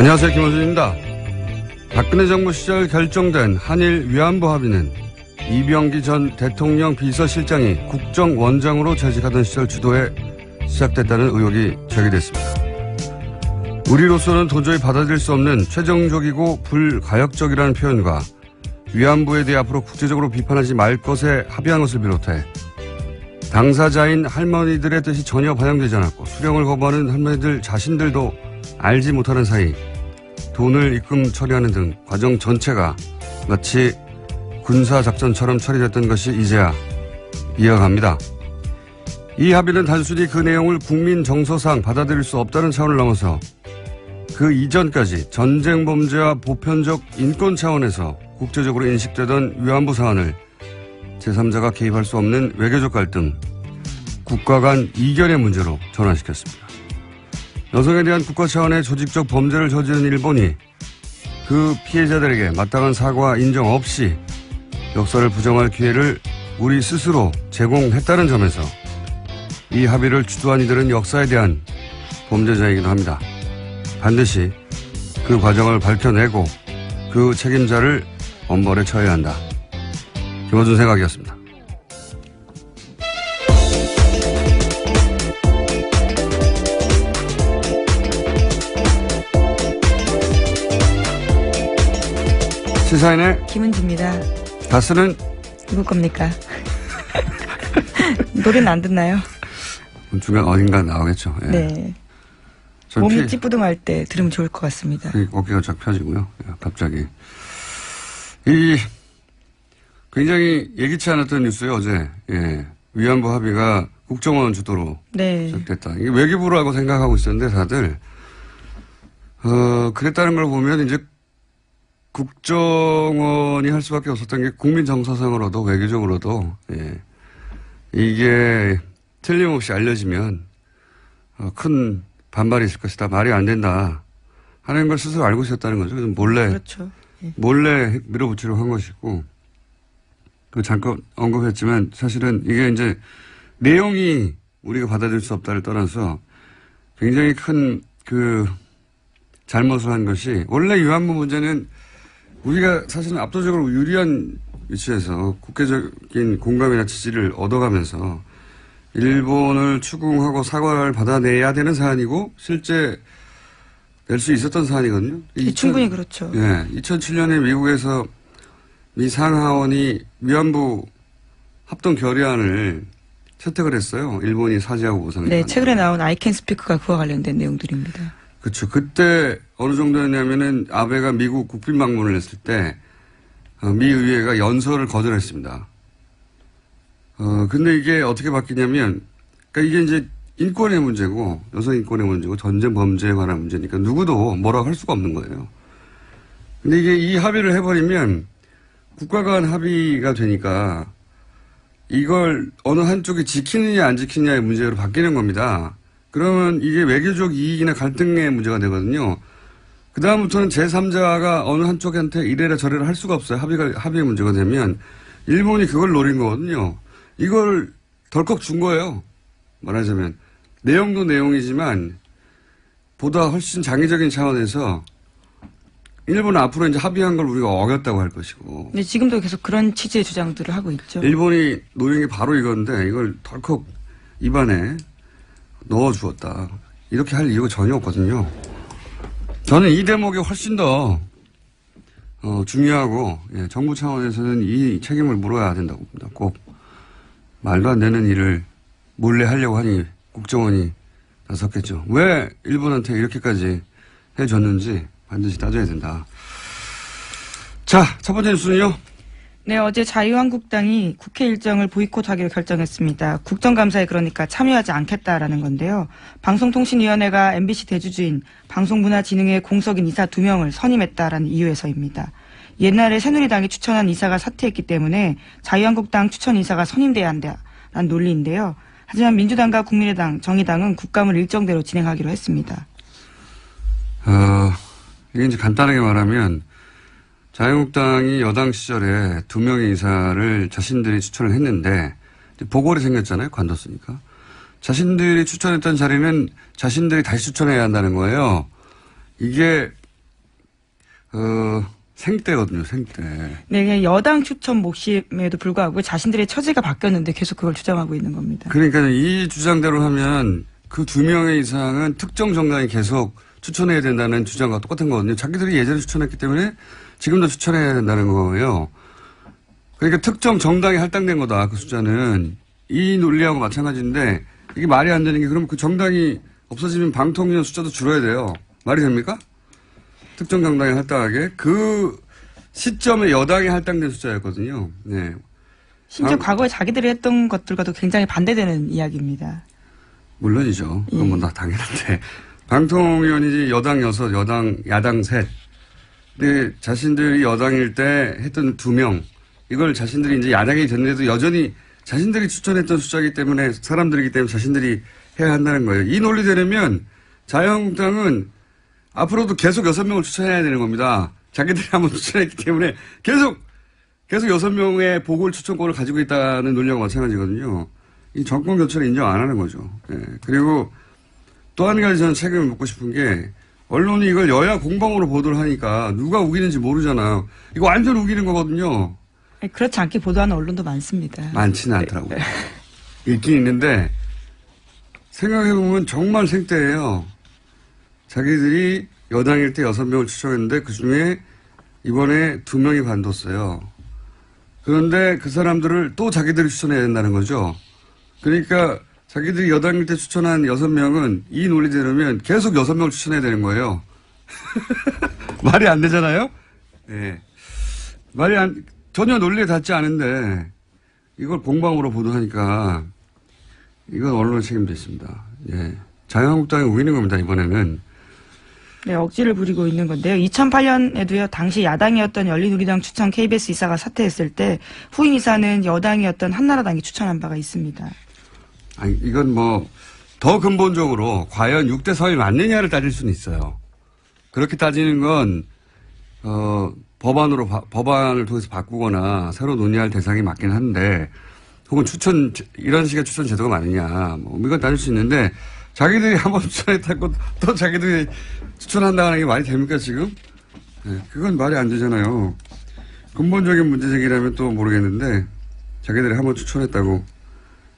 안녕하세요. 김원준입니다. 박근혜 정부 시절 결정된 한일 위안부 합의는 이병기 전 대통령 비서실장이 국정원장으로 재직하던 시절 주도에 시작됐다는 의혹이 제기됐습니다. 우리로서는 도저히 받아들일 수 없는 최종적이고 불가역적이라는 표현과 위안부에 대해 앞으로 국제적으로 비판하지 말 것에 합의한 것을 비롯해 당사자인 할머니들의 뜻이 전혀 반영되지 않았고 수령을 거부하는 할머니들 자신들도 알지 못하는 사이 돈을 입금 처리하는 등 과정 전체가 마치 군사작전처럼 처리됐던 것이 이제야 이어갑니다. 이 합의는 단순히 그 내용을 국민 정서상 받아들일 수 없다는 차원을 넘어서 그 이전까지 전쟁 범죄와 보편적 인권 차원에서 국제적으로 인식되던 위안부 사안을 제3자가 개입할 수 없는 외교적 갈등, 국가 간 이견의 문제로 전환시켰습니다. 여성에 대한 국가 차원의 조직적 범죄를 저지른 일본이 그 피해자들에게 마땅한 사과 인정 없이 역사를 부정할 기회를 우리 스스로 제공했다는 점에서 이 합의를 주도한 이들은 역사에 대한 범죄자이기도 합니다. 반드시 그 과정을 밝혀내고 그 책임자를 엄벌에 처해야 한다. 김어준 생각이었습니다. 시사인의 김은지입니다. 다스는 누구 겁니까? 노래는 안 듣나요? 중간 어딘가 나오겠죠. 예. 네. 몸이 찌뿌둥할 때 들으면 좋을 것 같습니다. 어깨가 쫙 펴지고요. 갑자기. 굉장히 예기치 않았던 뉴스예요, 어제. 예. 위안부 합의가 국정원 주도로 시작됐다. 이게 외교부라고 생각하고 있었는데 다들 그랬다는 걸 보면 이제 국정원이 할 수밖에 없었던 게 국민 정서상으로도 외교적으로도 이게 틀림없이 알려지면 큰 반발이 있을 것이다. 말이 안 된다. 하는 걸 스스로 알고 있었다는 거죠. 그래서 몰래 밀어붙이려고 한 것이고 잠깐 언급했지만 사실은 이게 이제 내용이 우리가 받아들일 수 없다를 떠나서 굉장히 큰 잘못을 한 것이 원래 위안부 문제는 우리가 사실은 압도적으로 유리한 위치에서 국제적인 공감이나 지지를 얻어가면서 일본을 추궁하고 사과를 받아내야 되는 사안이고 실제 낼 수 있었던 사안이거든요. 충분히 그렇죠. 2007년에 미국에서 미 상하원이 위안부 합동 결의안을 채택을 했어요. 일본이 사죄하고 보상했다. 네, 최근에 나온 I Can Speak가 그와 관련된 내용들입니다. 그렇죠. 그때 어느 정도였냐면은 아베가 미국 국빈 방문을 했을 때 미 의회가 연설을 거절했습니다. 근데 이게 어떻게 바뀌냐면, 그러니까 이게 이제 인권의 문제고 여성 인권의 문제고 전쟁 범죄에 관한 문제니까 누구도 뭐라고 할 수가 없는 거예요. 근데 이게 이 합의를 해버리면 국가 간 합의가 되니까 이걸 어느 한쪽이 지키느냐 안 지키느냐의 문제로 바뀌는 겁니다. 그러면 이게 외교적 이익이나 갈등의 문제가 되거든요. 그다음부터는 제3자가 어느 한쪽한테 이래라 저래라 할 수가 없어요. 합의의 문제가 되면 일본이 그걸 노린 거거든요. 이걸 덜컥 준 거예요. 말하자면. 내용도 내용이지만 보다 훨씬 장기적인 차원에서 일본은 앞으로 이제 합의한 걸 우리가 어겼다고 할 것이고. 네, 지금도 계속 그런 취지의 주장들을 하고 있죠. 일본이 노린 게 바로 이건데 이걸 덜컥 입안에 넣어주었다. 이렇게 할 이유가 전혀 없거든요. 저는 이 대목이 훨씬 더 중요하고 정부 차원에서는 이 책임을 물어야 된다고 봅니다. 꼭 말도 안 되는 일을 몰래 하려고 하니 국정원이 나섰겠죠. 왜 일본한테 이렇게까지 해줬는지 반드시 따져야 된다. 자, 첫 번째 뉴스는요. 네, 어제 자유한국당이 국회 일정을 보이콧하기로 결정했습니다. 국정감사에 그러니까 참여하지 않겠다라는 건데요. 방송통신위원회가 MBC 대주주인 방송문화진흥회 공석인 이사 2명을 선임했다라는 이유에서입니다. 옛날에 새누리당이 추천한 이사가 사퇴했기 때문에 자유한국당 추천 이사가 선임돼야 한다라는 논리인데요. 하지만 민주당과 국민의당, 정의당은 국감을 일정대로 진행하기로 했습니다. 이게 이제 간단하게 말하면 자유한국당이 여당 시절에 2명의 이사를 자신들이 추천을 했는데 보궐이 생겼잖아요. 관뒀으니까. 자신들이 추천했던 자리는 자신들이 다시 추천해야 한다는 거예요. 이게 생떼거든요, 생떼. 네, 그냥 여당 추천 몫임에도 불구하고 자신들의 처지가 바뀌었는데 계속 그걸 주장하고 있는 겁니다. 그러니까 이 주장대로 하면 그 2명의 이상은 특정 정당이 계속 추천해야 된다는 주장과 똑같은 거거든요. 자기들이 예전에 추천했기 때문에 지금도 추천해야 된다는 거예요. 그러니까 특정 정당이 할당된 거다, 그 숫자는. 이 논리하고 마찬가지인데 이게 말이 안 되는 게 그럼 그 정당이 없어지면 방통위원 숫자도 줄어야 돼요. 말이 됩니까? 특정 정당이 할당하게. 그 시점에 여당이 할당된 숫자였거든요. 네. 심지어 과거에 자기들이 했던 것들과도 굉장히 반대되는 이야기입니다. 물론이죠. 그건 뭐 다 당연한데. 방통위원이 여당 6, 야당 3. 근데 자신들이 여당일 때 했던 2명. 이걸 자신들이 이제 야당이 됐는데도 여전히 자신들이 추천했던 숫자이기 때문에 사람들이기 때문에 자신들이 해야 한다는 거예요. 이 논리대로면 자유한국당은 앞으로도 계속 6명을 추천해야 되는 겁니다. 자기들이 한번 추천했기 때문에 계속 6명의 보궐 추천권을 가지고 있다는 논리와 마찬가지거든요. 이 정권 교체를 인정 안 하는 거죠. 예. 그리고 또 한 가지 저는 책임을 묻고 싶은 게 언론이 이걸 여야 공방으로 보도를 하니까 누가 우기는지 모르잖아요. 이거 완전 우기는 거거든요. 그렇지 않게 보도하는 언론도 많습니다. 많지는 않더라고요. 있긴 있는데 생각해보면 정말 생떼예요. 자기들이 여당일 때 6명을 추천했는데 그중에 이번에 2명이 관뒀어요. 그런데 그 사람들을 또 자기들이 추천해야 된다는 거죠. 그러니까 자기들이 여당일 때 추천한 6명은 이 논리대로면 계속 6명을 추천해야 되는 거예요. 말이 안 되잖아요? 네. 전혀 논리에 닿지 않은데 이걸 공방으로 보도하니까 이건 언론의 책임도 있습니다. 예. 자유한국당이 우기는 겁니다, 이번에는. 네, 억지를 부리고 있는 건데요. 2008년에도요, 당시 야당이었던 열린우리당 추천 KBS 이사가 사퇴했을 때 후임 이사는 여당이었던 한나라당이 추천한 바가 있습니다. 아니, 이건 뭐, 더 근본적으로 과연 6대 3이 맞느냐를 따질 수는 있어요. 그렇게 따지는 건, 법안을 통해서 바꾸거나 새로 논의할 대상이 맞긴 한데, 혹은 이런 식의 추천 제도가 맞느냐, 뭐, 이건 따질 수 있는데, 자기들이 한번 추천했다고 또 자기들이 추천한다는 게 말이 됩니까, 지금? 네, 그건 말이 안 되잖아요. 근본적인 문제 제기라면 또 모르겠는데, 자기들이 한번 추천했다고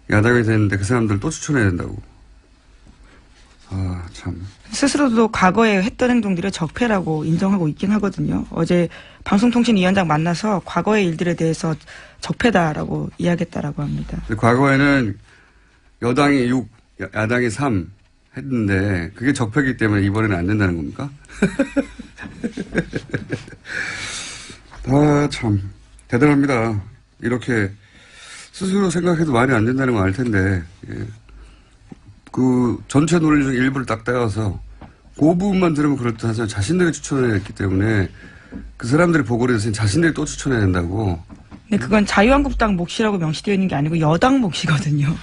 야당이 됐는데 그 사람들 또 추천해야 된다고. 아, 참. 스스로도 과거에 했던 행동들을 적폐라고 인정하고 있긴 하거든요. 어제 방송통신위원장 만나서 과거의 일들에 대해서 적폐다라고 이야기했다라고 합니다. 과거에는 여당이 6, 야당이 3 했는데 그게 적폐이기 때문에 이번에는 안 된다는 겁니까? 아, 참. 대단합니다. 이렇게 스스로 생각해도 말이 안 된다는 거 알 텐데, 예. 그 전체 논리 중 일부를 딱 떼어서 그 부분만 들으면 그렇다하지만 자신들이 추천을 했기 때문에 그 사람들이 보고를 해서 자신들이 또 추천해야 된다고. 네, 그건 자유한국당 몫이라고 명시되어 있는 게 아니고 여당 몫이거든요.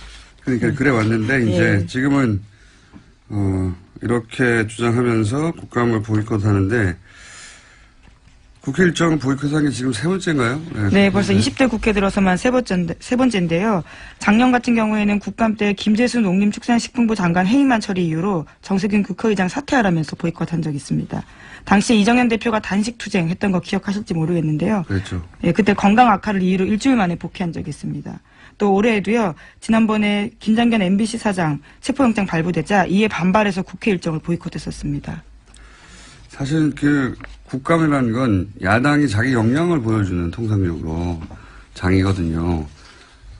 그러니까 그래 왔는데 이제 예. 지금은 이렇게 주장하면서 국감을 보이콧하는데 국회 일정 보이콧한 게 지금 3번째인가요? 네, 벌써 20대 국회 들어서만 세 번째인데요. 작년 같은 경우에는 국감 때 김재수 농림축산식품부 장관 해임안 처리 이후로 정세균 국회의장 사퇴하라면서 보이콧한 적이 있습니다. 당시에 이정현 대표가 단식 투쟁했던 거 기억하실지 모르겠는데요. 그렇죠. 예, 그때 건강 악화를 이유로 일주일 만에 복귀한 적이 있습니다. 또 올해에도요. 지난번에 김장견 MBC 사장 체포영장 발부되자 이에 반발해서 국회 일정을 보이콧했었습니다. 사실 그 국감이라는 건 야당이 자기 역량을 보여주는 통상적으로 장이거든요.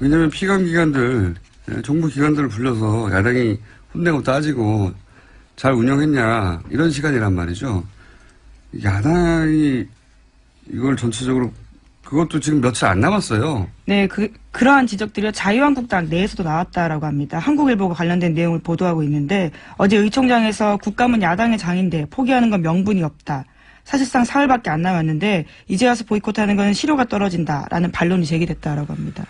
왜냐하면 피감기관들, 정부 기관들을 불러서 야당이 혼내고 따지고 잘 운영했냐 이런 시간이란 말이죠. 야당이 이걸 전체적으로 그것도 지금 며칠 안 남았어요. 네, 그러한 지적들이 자유한국당 내에서도 나왔다라고 합니다. 한국일보가 관련된 내용을 보도하고 있는데 어제 의총장에서 국감은 야당의 장인데 포기하는 건 명분이 없다. 사실상 사흘밖에 안 남았는데 이제 와서 보이콧하는 건 실효가 떨어진다라는 반론이 제기됐다라고 합니다.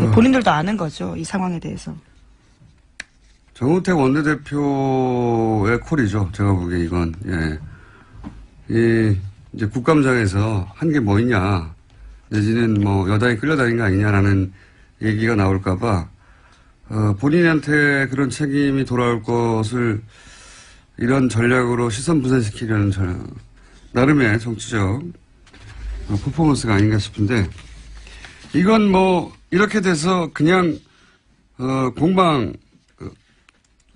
네, 본인들도 아는 거죠. 이 상황에 대해서. 정우택 원내대표의 콜이죠. 제가 보기에 이건. 예. 이제 국감장에서 한 게 뭐 있냐, 내지는 뭐 여당이 끌려다닌 거 아니냐라는 얘기가 나올까봐, 본인한테 그런 책임이 돌아올 것을 이런 전략으로 시선 분산시키려는 나름의 정치적 퍼포먼스가 아닌가 싶은데, 이건 뭐 이렇게 돼서 그냥 공방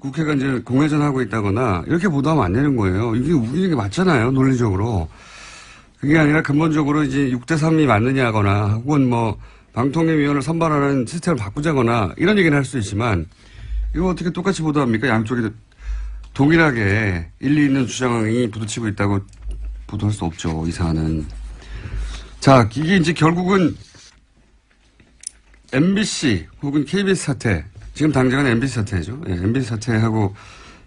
국회가 이제 공회전하고 있다거나 이렇게 보도하면 안 되는 거예요. 이게 우기는 게 맞잖아요, 논리적으로. 그게 아니라 근본적으로 이제 6대3이 맞느냐거나 혹은 뭐 방통위원을 선발하는 시스템을 바꾸자거나 이런 얘기는 할 수 있지만, 이거 어떻게 똑같이 보도합니까? 양쪽이 동일하게 일리 있는 주장이 부딪히고 있다고 보도할 수 없죠, 이 사안은. 자, 이게 이제 결국은 MBC 혹은 KBS 사태, 지금 당장은 MBC 사태죠. 예, MBC 사태하고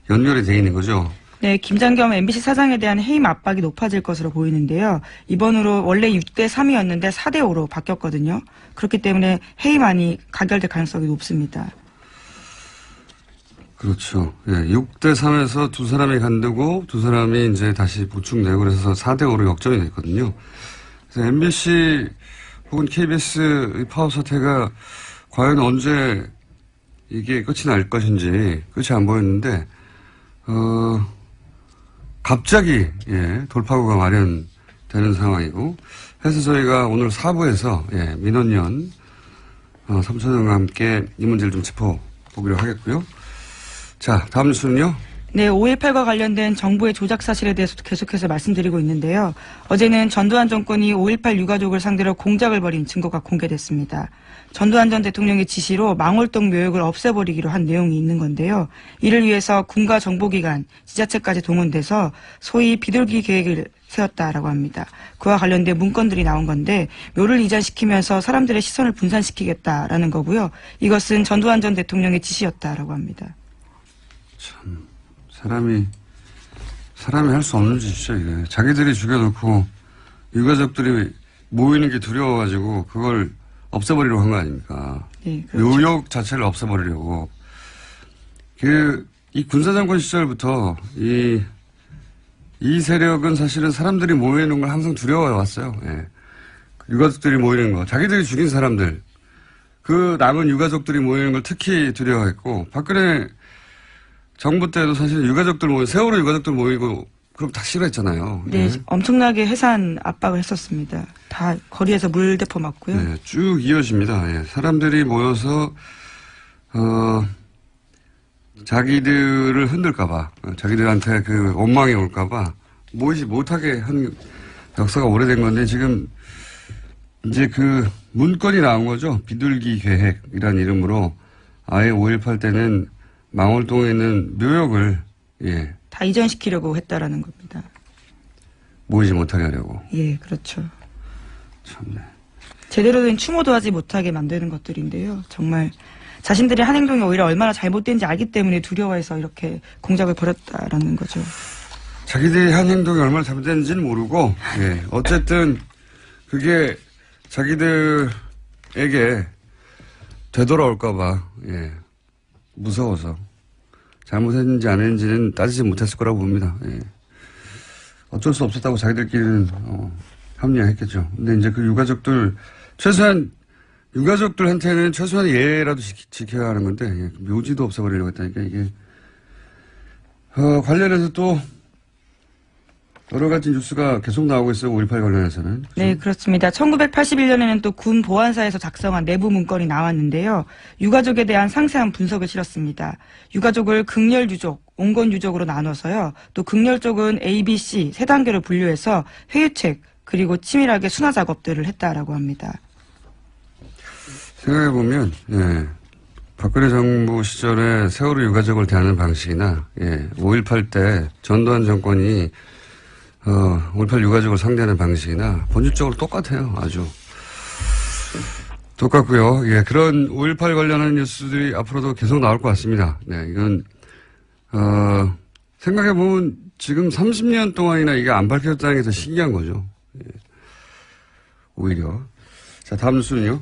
연결이 되어 있는 거죠. 네, 김장겸 MBC 사장에 대한 해임 압박이 높아질 것으로 보이는데요. 이번으로 원래 6대3이었는데 4대5로 바뀌었거든요. 그렇기 때문에 해임안이 가결될 가능성이 높습니다. 그렇죠. 예, 6대3에서 두 사람이 간두고 두 사람이 이제 다시 보충되고 그래서 4대5로 역전이 됐거든요. 그래서 MBC 혹은 KBS 파업 사태가 과연 언제 이게 끝이 날 것인지 끝이 안 보였는데, 갑자기, 예, 돌파구가 마련되는 상황이고, 해서 저희가 오늘 4부에서, 예, 민원연, 삼천영과 함께 이 문제를 좀 짚어보기로 하겠고요. 자, 다음 뉴스는요? 네, 5.18과 관련된 정부의 조작 사실에 대해서도 계속해서 말씀드리고 있는데요. 어제는 전두환 정권이 5.18 유가족을 상대로 공작을 벌인 증거가 공개됐습니다. 전두환 전 대통령의 지시로 망월동 묘역을 없애버리기로 한 내용이 있는 건데요. 이를 위해서 군과 정보기관, 지자체까지 동원돼서 소위 비둘기 계획을 세웠다라고 합니다. 그와 관련된 문건들이 나온 건데, 묘를 이전시키면서 사람들의 시선을 분산시키겠다라는 거고요. 이것은 전두환 전 대통령의 지시였다라고 합니다. 참, 사람이 할 수 없는 짓이죠, 이게. 자기들이 죽여놓고 유가족들이 모이는 게 두려워가지고 그걸 없애버리려고 한 거 아닙니까? 네, 그렇죠. 묘역 자체를 없애버리려고. 이 군사정권 시절부터 이 세력은 사실은 사람들이 모이는 걸 항상 두려워해왔어요. 예. 유가족들이 모이는 거. 자기들이 죽인 사람들. 그 남은 유가족들이 모이는 걸 특히 두려워했고, 박근혜 정부 때도 사실 유가족들 모이고, 세월호 유가족들 모이고, 그럼 다 싫어했잖아요. 네, 예. 엄청나게 해산 압박을 했었습니다. 다 거리에서 물대포 맞고요. 네, 쭉 이어집니다. 예. 사람들이 모여서 자기들을 흔들까봐, 자기들한테 그 원망이 올까봐 모이지 못하게 한 역사가 오래된 건데, 지금 이제 그 문건이 나온 거죠. 비둘기 계획이라는 이름으로 아예 5.18 때는 망월동에 있는 묘역을, 예, 다 이전시키려고 했다라는 겁니다. 모이지 못하게 하려고. 예, 그렇죠. 참네. 제대로 된 추모도 하지 못하게 만드는 것들인데요. 정말 자신들의 한 행동이 오히려 얼마나 잘못된지 알기 때문에 두려워해서 이렇게 공작을 벌였다라는 거죠. 자기들이 한 행동이 얼마나 잘못됐는지는 모르고, 예, 어쨌든 그게 자기들에게 되돌아올까봐, 예, 무서워서 잘못했는지 안 했는지는 따지지 못했을 거라고 봅니다. 예. 어쩔 수 없었다고 자기들끼리는 합리화했겠죠. 근데 이제 그 유가족들, 최소한 유가족들한테는 최소한 예라도 지켜야 하는 건데, 예, 묘지도 없애버리려고 했다니까 이게 관련해서 또 여러 가지 뉴스가 계속 나오고 있어요. 5.18 관련해서는. 그렇죠? 네, 그렇습니다. 1981년에는 또 군 보안사에서 작성한 내부 문건이 나왔는데요. 유가족에 대한 상세한 분석을 실었습니다. 유가족을 극렬 유족, 온건 유족으로 나눠서요. 또 극렬 쪽은 A, B, C 세 단계로 분류해서 회유책 그리고 치밀하게 순화 작업들을 했다라고 합니다. 생각해보면, 예, 박근혜 정부 시절에 세월호 유가족을 대하는 방식이나, 예, 5.18 때 전두환 정권이 5.18 유가족을 상대하는 방식이나 본질적으로 똑같아요. 아주. 똑같고요. 예, 그런 5.18 관련한 뉴스들이 앞으로도 계속 나올 것 같습니다. 네, 이건, 생각해보면 지금 30년 동안이나 이게 안 밝혀졌다는 게 더 신기한 거죠. 예. 오히려. 자, 다음 뉴스는요.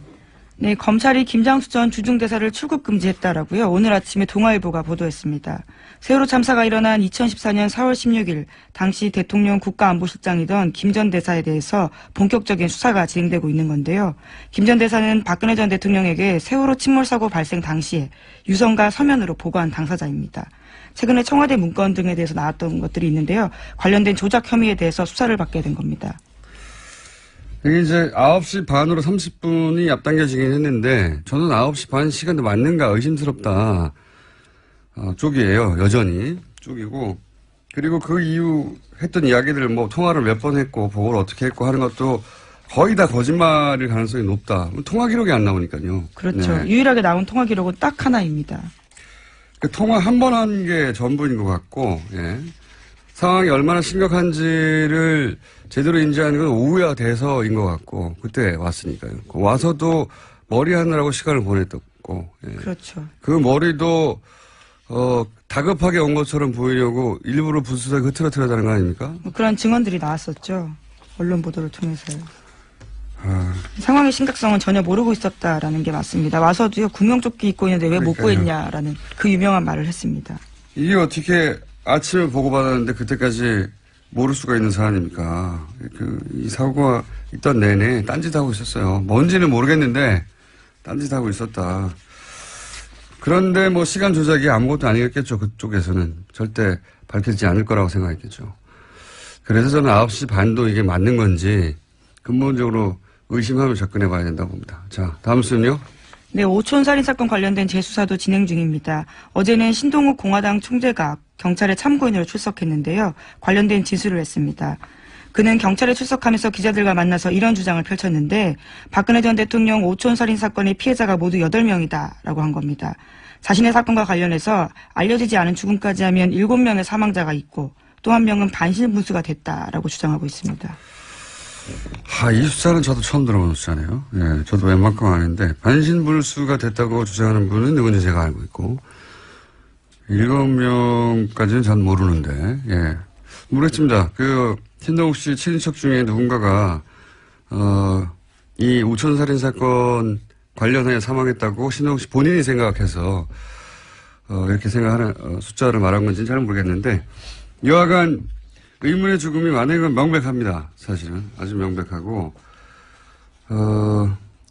네, 검찰이 김장수 전 주중대사를 출국 금지했다라고요. 오늘 아침에 동아일보가 보도했습니다. 세월호 참사가 일어난 2014년 4월 16일 당시 대통령 국가안보실장이던 김 전 대사에 대해서 본격적인 수사가 진행되고 있는 건데요. 김 전 대사는 박근혜 전 대통령에게 세월호 침몰 사고 발생 당시에 유성과 서면으로 보고한 당사자입니다. 최근에 청와대 문건 등에 대해서 나왔던 것들이 있는데요. 관련된 조작 혐의에 대해서 수사를 받게 된 겁니다. 이게 이제 9시 반으로 30분이 앞당겨지긴 했는데 저는 9시 반 시간도 맞는가 의심스럽다. 쪽이에요. 여전히 쪽이고 그리고 그 이후 했던 이야기들 뭐 통화를 몇 번 했고 보고를 어떻게 했고 하는 것도 거의 다 거짓말일 가능성이 높다. 통화 기록이 안 나오니까요. 그렇죠. 네. 유일하게 나온 통화 기록은 딱 하나입니다. 그 통화 한 번 한 게 전부인 것 같고 예. 상황이 얼마나 심각한지를 제대로 인지하는 건 오후야 돼서인 것 같고 그때 왔으니까요. 와서도 머리 하느라고 시간을 보냈고 예. 그렇죠. 그 머리도 다급하게 온 것처럼 보이려고 일부러 부수하게 흐트러뜨렸다는 거 아닙니까? 뭐 그런 증언들이 나왔었죠. 언론 보도를 통해서요. 상황의 심각성은 전혀 모르고 있었다라는 게 맞습니다. 와서도요, 구명조끼 입고 있는데 왜 못 구했냐라는 그 유명한 말을 했습니다. 이게 어떻게 아침에 보고받았는데 그때까지 모를 수가 있는 사안입니까? 이 사고가 있던 내내 딴짓하고 있었어요. 뭔지는 모르겠는데 딴짓하고 있었다. 그런데 뭐 시간 조작이 아무것도 아니겠죠. 그쪽에서는 절대 밝혀지지 않을 거라고 생각했겠죠. 그래서 저는 9시 반도 이게 맞는 건지 근본적으로 의심하며 접근해 봐야 된다고 봅니다. 자, 다음 순요. 네, 오촌 살인 사건 관련된 재수사도 진행 중입니다. 어제는 신동욱 공화당 총재가 경찰의 참고인으로 출석했는데요. 관련된 진술을 했습니다. 그는 경찰에 출석하면서 기자들과 만나서 이런 주장을 펼쳤는데 박근혜 전 대통령 오촌 살인 사건의 피해자가 모두 8명이다라고 한 겁니다. 자신의 사건과 관련해서 알려지지 않은 죽음까지 하면 7명의 사망자가 있고 또 한 명은 반신분수가 됐다라고 주장하고 있습니다. 이 숫자는 저도 처음 들어보는 숫자네요. 예, 저도 웬만큼 아는데 반신불수가 됐다고 주장하는 분은 누군지 제가 알고 있고 7명까지는 잘 모르는데 예, 모르겠습니다. 신동욱 씨 친인척 중에 누군가가 이 우천살인 사건 관련하여 사망했다고 신동욱 씨 본인이 생각해서 이렇게 생각하는 숫자를 말한 건지는 잘 모르겠는데 여하간 의문의 죽음이 많은 건 명백합니다. 사실은 아주 명백하고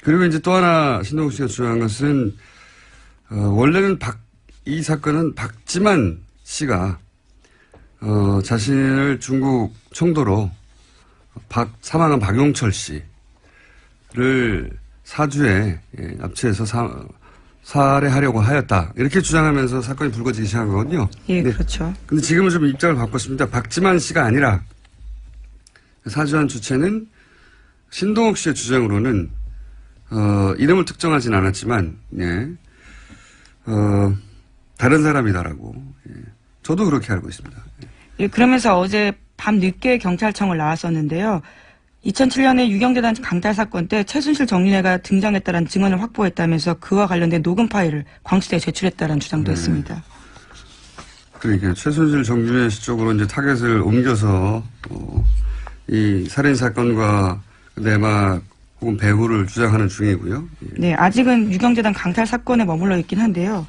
그리고 이제 또 하나 신동욱 씨가 주장한 것은 원래는 이 사건은 박지만 씨가 자신을 중국 청도로 사망한 박용철 씨를 사주에 납치해서 살해하려고 하였다. 이렇게 주장하면서 사건이 불거지기 시작한 거거든요. 예, 그렇죠. 근데 지금은 좀 입장을 바꿨습니다. 박지만 씨가 아니라 사주한 주체는 신동욱 씨의 주장으로는 이름을 특정하진 않았지만 다른 사람이다라고 저도 그렇게 알고 있습니다. 예, 그러면서 어제 밤 늦게 경찰청을 나왔었는데요. 2007년에 유경재단 강탈 사건 때 최순실 정윤회가 등장했다는 증언을 확보했다면서 그와 관련된 녹음 파일을 광수대에 제출했다는 주장도 했습니다. 그러니까 최순실 정윤회 씨 쪽으로 이제 타겟을 옮겨서 이 살인 사건과 내막 혹은 배후를 주장하는 중이고요. 네, 아직은 유경재단 강탈 사건에 머물러 있긴 한데요.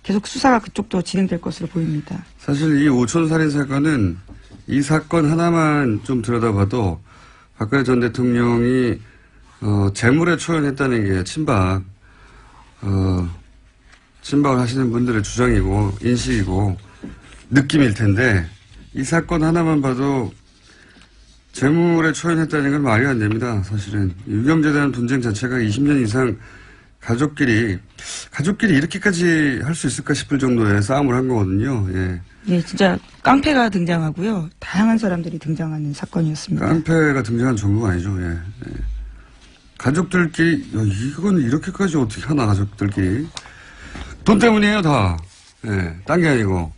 계속 수사가 그쪽도 진행될 것으로 보입니다. 사실 이 오촌 살인 사건은 이 사건 하나만 좀 들여다봐도 박근혜 전 대통령이 재물에 초연했다는 게 친박을 하시는 분들의 주장이고 인식이고 느낌일 텐데 이 사건 하나만 봐도 재물에 초연했다는 건 말이 안 됩니다. 사실은 유경재단 분쟁 자체가 20년 이상 가족끼리 이렇게까지 할 수 있을까 싶을 정도의 싸움을 한 거거든요. 예. 네, 진짜 깡패가 등장하고요. 다양한 사람들이 등장하는 사건이었습니다. 깡패가 등장한 전부가 아니죠. 예. 예. 가족들끼리 이건 이렇게까지 어떻게 하나 가족들끼리 돈 때문이에요 다. 예. 딴 게 아니고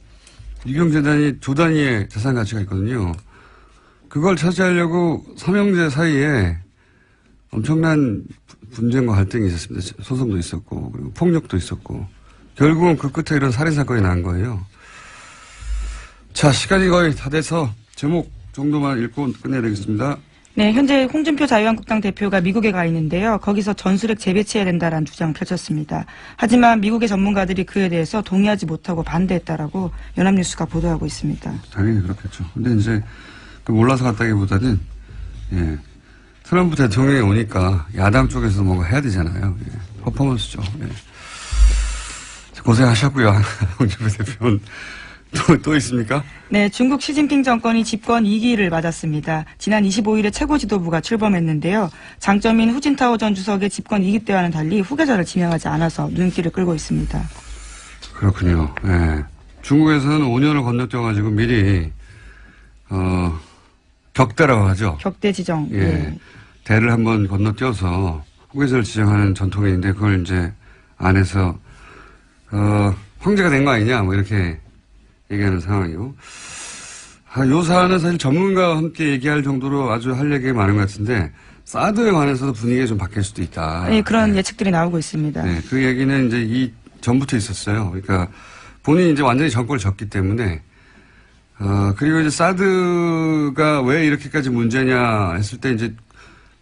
유경재단이 조 단위의 자산 가치가 있거든요. 그걸 차지하려고 삼형제 사이에 엄청난 분쟁과 갈등이 있었습니다. 소송도 있었고 그리고 폭력도 있었고 결국은 그 끝에 이런 살인사건이 난 거예요. 자, 시간이 거의 다 돼서 제목 정도만 읽고 끝내야 되겠습니다. 네, 현재 홍준표 자유한국당 대표가 미국에 가 있는데요. 거기서 전술핵 재배치해야 된다라는 주장을 펼쳤습니다. 하지만 미국의 전문가들이 그에 대해서 동의하지 못하고 반대했다라고 연합뉴스가 보도하고 있습니다. 당연히 그렇겠죠. 근데 이제 몰라서 갔다기보다는 트럼프 대통령이 오니까 야당 쪽에서 뭔가 해야 되잖아요. 퍼포먼스죠. 고생하셨고요. 홍준표 대표는 또 있습니까? 네, 중국 시진핑 정권이 집권 2기를 맞았습니다. 지난 25일에 최고 지도부가 출범했는데요. 장점인 후진타오 전 주석의 집권 2기 때와는 달리 후계자를 지명하지 않아서 눈길을 끌고 있습니다. 그렇군요. 예. 중국에서는 5년을 건너뛰어가지고 미리 격대라고 하죠. 격대 지정. 예. 예. 대를 한번 건너뛰어서 후계자를 지정하는 전통이 있는데 그걸 이제 안에서 황제가 된 거 아니냐 뭐 이렇게 얘기하는 상황이고. 요 사안은 사실 전문가와 함께 얘기할 정도로 아주 할 얘기가 많은 것 같은데 사드에 관해서도 분위기가 좀 바뀔 수도 있다. 네, 그런 예측들이 나오고 있습니다. 네, 그 얘기는 이제 전부터 있었어요. 그러니까 본인이 이제 완전히 정권을 졌기 때문에 그리고 이제 사드가 왜 이렇게까지 문제냐 했을 때 이제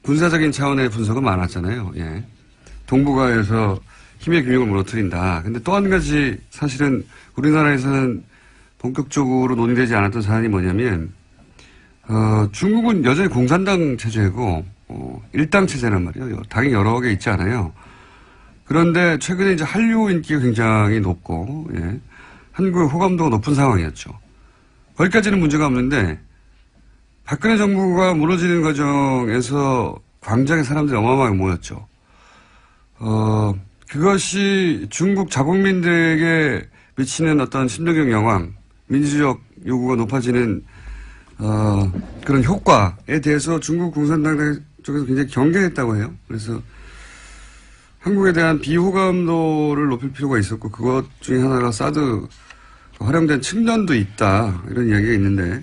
군사적인 차원의 분석은 많았잖아요. 예. 동북아에서 힘의 균형을 무너뜨린다. 근데 또 한 가지 사실은 우리나라에서는 본격적으로 논의되지 않았던 사안이 뭐냐면 중국은 여전히 공산당 체제고 일당 체제란 말이에요. 당이 여러 개 있지 않아요. 그런데 최근에 이제 한류 인기가 굉장히 높고 예. 한국의 호감도가 높은 상황이었죠. 거기까지는 문제가 없는데 박근혜 정부가 무너지는 과정에서 광장에 사람들이 어마어마하게 모였죠. 그것이 중국 자국민들에게 미치는 어떤 심리적 영향, 민주적 요구가 높아지는 그런 효과에 대해서 중국 공산당 쪽에서 굉장히 경계했다고 해요. 그래서 한국에 대한 비호감도를 높일 필요가 있었고 그것 중에 하나가 사드 활용된 측면도 있다 이런 이야기가 있는데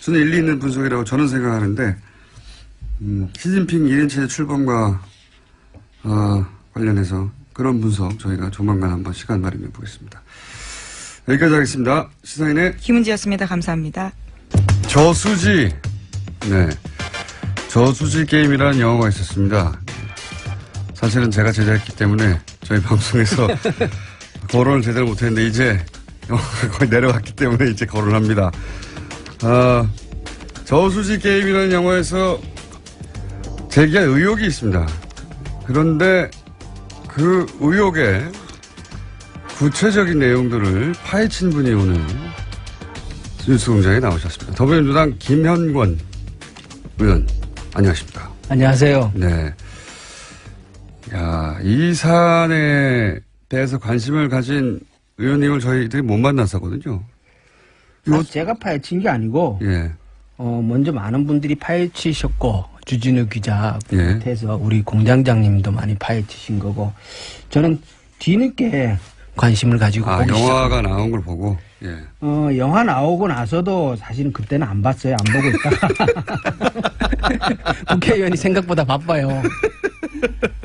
저는 일리 있는 분석이라고 저는 생각하는데 시진핑 1인 체제 출범과 관련해서 그런 분석 저희가 조만간 한번 시간 마련해 보겠습니다. 여기까지 하겠습니다. 시사인의 김은지였습니다. 감사합니다. 저수지. 네. 저수지 게임이라는 영화가 있었습니다. 사실은 제가 제작했기 때문에 저희 방송에서 거론을 제대로 못했는데 이제 영화가 거의 내려갔기 때문에 이제 거론합니다. 저수지 게임이라는 영화에서 제기한 의혹이 있습니다. 그런데 그 의혹의 구체적인 내용들을 파헤친 분이 오늘 뉴스공장에 나오셨습니다. 더불어민주당 김현권 의원, 안녕하십니까? 안녕하세요. 네. 야, 이 사안에 대해서 관심을 가진 의원님을 저희들이 못 만났었거든요. 제가 파헤친 게 아니고, 예. 먼저 많은 분들이 파헤치셨고, 주진우 기자 예. 비롯해서 우리 공장장님도 많이 파헤치신 거고, 저는 뒤늦게 관심을 가지고 보기 영화가 나온 걸 보고, 예. 영화 나오고 나서도 사실은 그때는 안 봤어요. 안 보고 있다가. 국회의원이 생각보다 바빠요.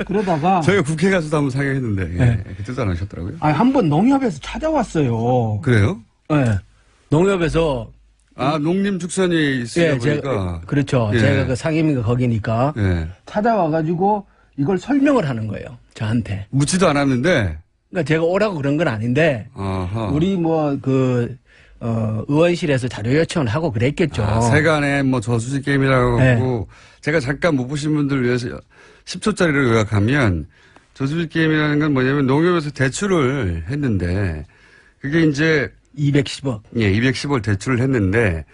그러다가. 저희가 국회 가서도 한번 상영했는데, 예. 네. 그때도 안 하셨더라고요. 한 번 농협에서 찾아왔어요. 그래요? 네. 농협에서. 농림축산이 있으다 보니까. 그렇죠. 예. 제가 그 상임위가 거기니까. 예. 찾아와가지고 이걸 설명을 하는 거예요. 저한테. 묻지도 않았는데. 그러니까 제가 오라고 그런 건 아닌데. 아하. 우리 의원실에서 자료 요청을 하고 그랬겠죠. 세간에 저수지 게임이라고 네. 하고, 제가 잠깐 못 보신 분들을 위해서 10초짜리를 요약하면, 저수지 게임이라는 건 뭐냐면 농협에서 대출을 했는데, 그게 이제 210억. 예, 210억 대출을 했는데,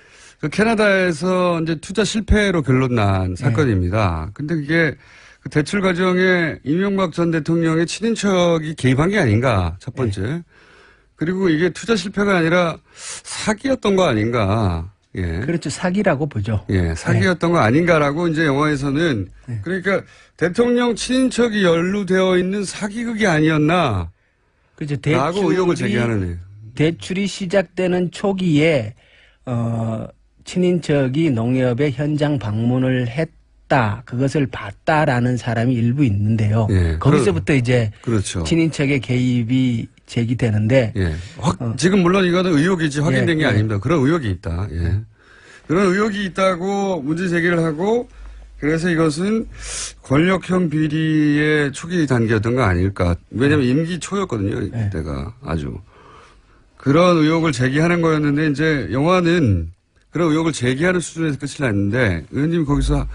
그 캐나다에서 이제 투자 실패로 결론 난 사건입니다. 근데 그게 그 대출 과정에 이명박 전 대통령의 친인척이 개입한 게 아닌가, 첫 번째. 그리고 이게 투자 실패가 아니라 사기였던 거 아닌가. 예. 그렇죠. 사기라고 보죠. 예, 사기였던 거 아닌가라고 이제 영화에서는 그러니까 대통령 친인척이 연루되어 있는 사기극이 아니었나. 그렇죠. 라고 의혹을 제기하는. 대출이 시작되는 초기에 친인척이 농협의 현장 방문을 했다. 그것을 봤다라는 사람이 일부 있는데요. 예, 거기서부터 이제 그렇죠. 친인척의 개입이 제기되는데 예. 지금 물론 이거는 의혹이지 확인된 게 아닙니다. 그런 의혹이 있다. 예. 그런 의혹이 있다고 문제 제기를 하고 그래서 이것은 권력형 비리의 초기 단계였던 거 아닐까. 왜냐하면 임기 초였거든요. 이때가 아주. 그런 의혹을 제기하는 거였는데 이제 영화는 그런 의혹을 제기하는 수준에서 끝이 났는데 의원님 거기서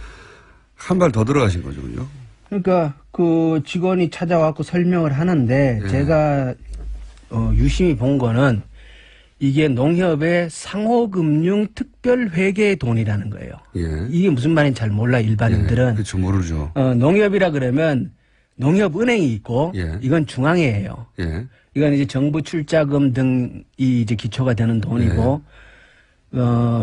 한 발 더 들어가신 거죠. 그죠? 그러니까 그 직원이 찾아와서 설명을 하는데 제가 유심히 본 거는 이게 농협의 상호금융 특별회계의 돈이라는 거예요. 예. 이게 무슨 말인지 잘 몰라 일반인들은. 예. 그렇죠. 모르죠. 농협이라 그러면 농협은행이 있고 예. 이건 중앙회예요. 예. 이건 이제 정부 출자금 등이 이제 기초가 되는 돈이고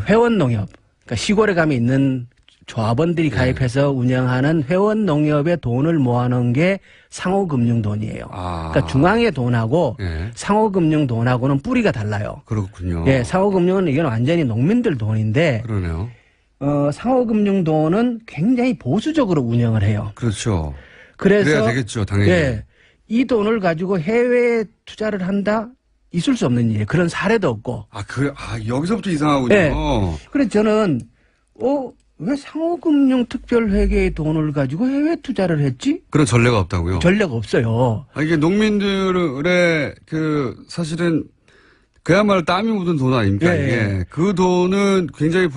회원 농협, 그러니까 시골에 가면 있는 조합원들이 가입해서 운영하는 회원 농협의 돈을 모아놓은 게 상호금융 돈이에요. 그러니까 중앙의 돈하고 예. 상호금융 돈하고는 뿌리가 달라요. 그렇군요. 예, 상호금융은 이건 완전히 농민들 돈인데 그러네요. 상호금융 돈은 굉장히 보수적으로 운영을 해요. 그렇죠. 그래서 그래야 되겠죠, 당연히. 예, 이 돈을 가지고 해외에 투자를 한다? 있을 수 없는 일이에요. 그런 사례도 없고. 여기서부터 이상하군요. 네. 그래서 저는, 왜 상호금융 특별회계의 돈을 가지고 해외 투자를 했지? 그런 전례가 없다고요? 전례가 없어요. 이게 농민들의 사실은 그야말로 땀이 묻은 돈 아닙니까? 예, 이게. 그 돈은 굉장히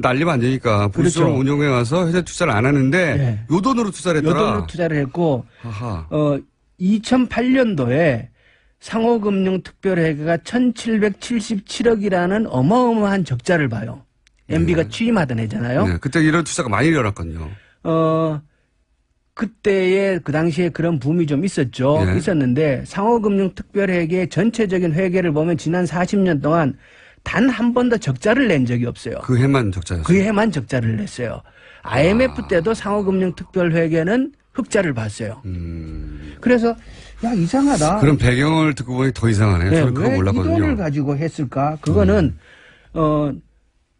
날리면 안 되니까 보수적으로 그렇죠. 운용해 와서 회사 투자를 안 하는데 예. 요 돈으로 투자를 했더라. 요 돈으로 투자를 했고, 아하. 2008년도에 상호금융 특별회계가 1777억이라는 어마어마한 적자를 봐요. MB가 취임하던 해잖아요. 네, 그때 이런 투자가 많이 일어났거든요. 그때의 그 당시에 그런 붐이 좀 있었죠. 예. 있었는데 상호금융 특별회계의 전체적인 회계를 보면 지난 40년 동안 단 한 번도 적자를 낸 적이 없어요. 그 해만 적자였어요. 그 해만 적자를 냈어요. IMF 때도 상호금융 특별회계는 흑자를 봤어요. 그래서 야 이상하다. 그런 배경을 듣고 보니 더 이상하네요. 저는 그거 왜 이 몰랐거든요. 돈을 가지고 했을까? 그거는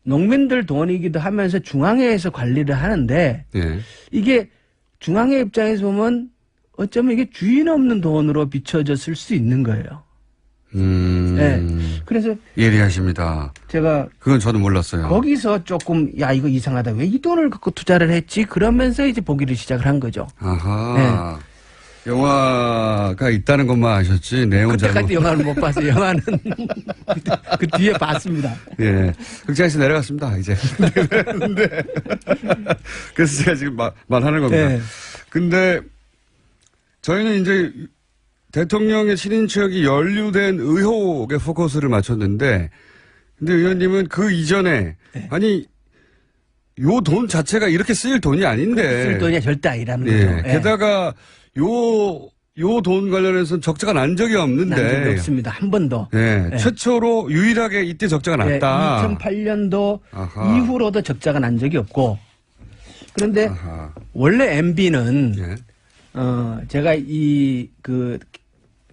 농민들 돈이기도 하면서 중앙회에서 관리를 하는데 예. 이게 중앙회 입장에서 보면 어쩌면 이게 주인 없는 돈으로 비춰졌을 수 있는 거예요. 네. 그래서 예리하십니다. 제가 그건 저도 몰랐어요. 거기서 조금 야 이거 이상하다. 왜 이 돈을 갖고 투자를 했지? 그러면서 이제 보기를 시작을 한 거죠. 아하. 영화가 있다는 것만 아셨지 내용은 그때까지 영화를 못 봤어요. 영화는 그 뒤에 봤습니다. 예. 극장에서 내려갔습니다, 이제. 근데 그래서 제가 지금 말하는 겁니다. 네. 근데 저희는 이제 대통령의 친인척이 연루된 의혹에 포커스를 맞췄는데 근데 의원님은 그 이전에 아니 요 돈 자체가 이렇게 쓰일 돈이 아닌데 쓸 돈이 절대 아니라는 예. 거죠. 예. 게다가 요 돈 관련해서는 적자가 난 적이 없는데. 난 적이 없습니다. 한 번도. 예. 예. 최초로 유일하게 이때 적자가 났다. 2008년도 아하. 이후로도 적자가 난 적이 없고. 그런데 아하. 원래 MB는 예. 제가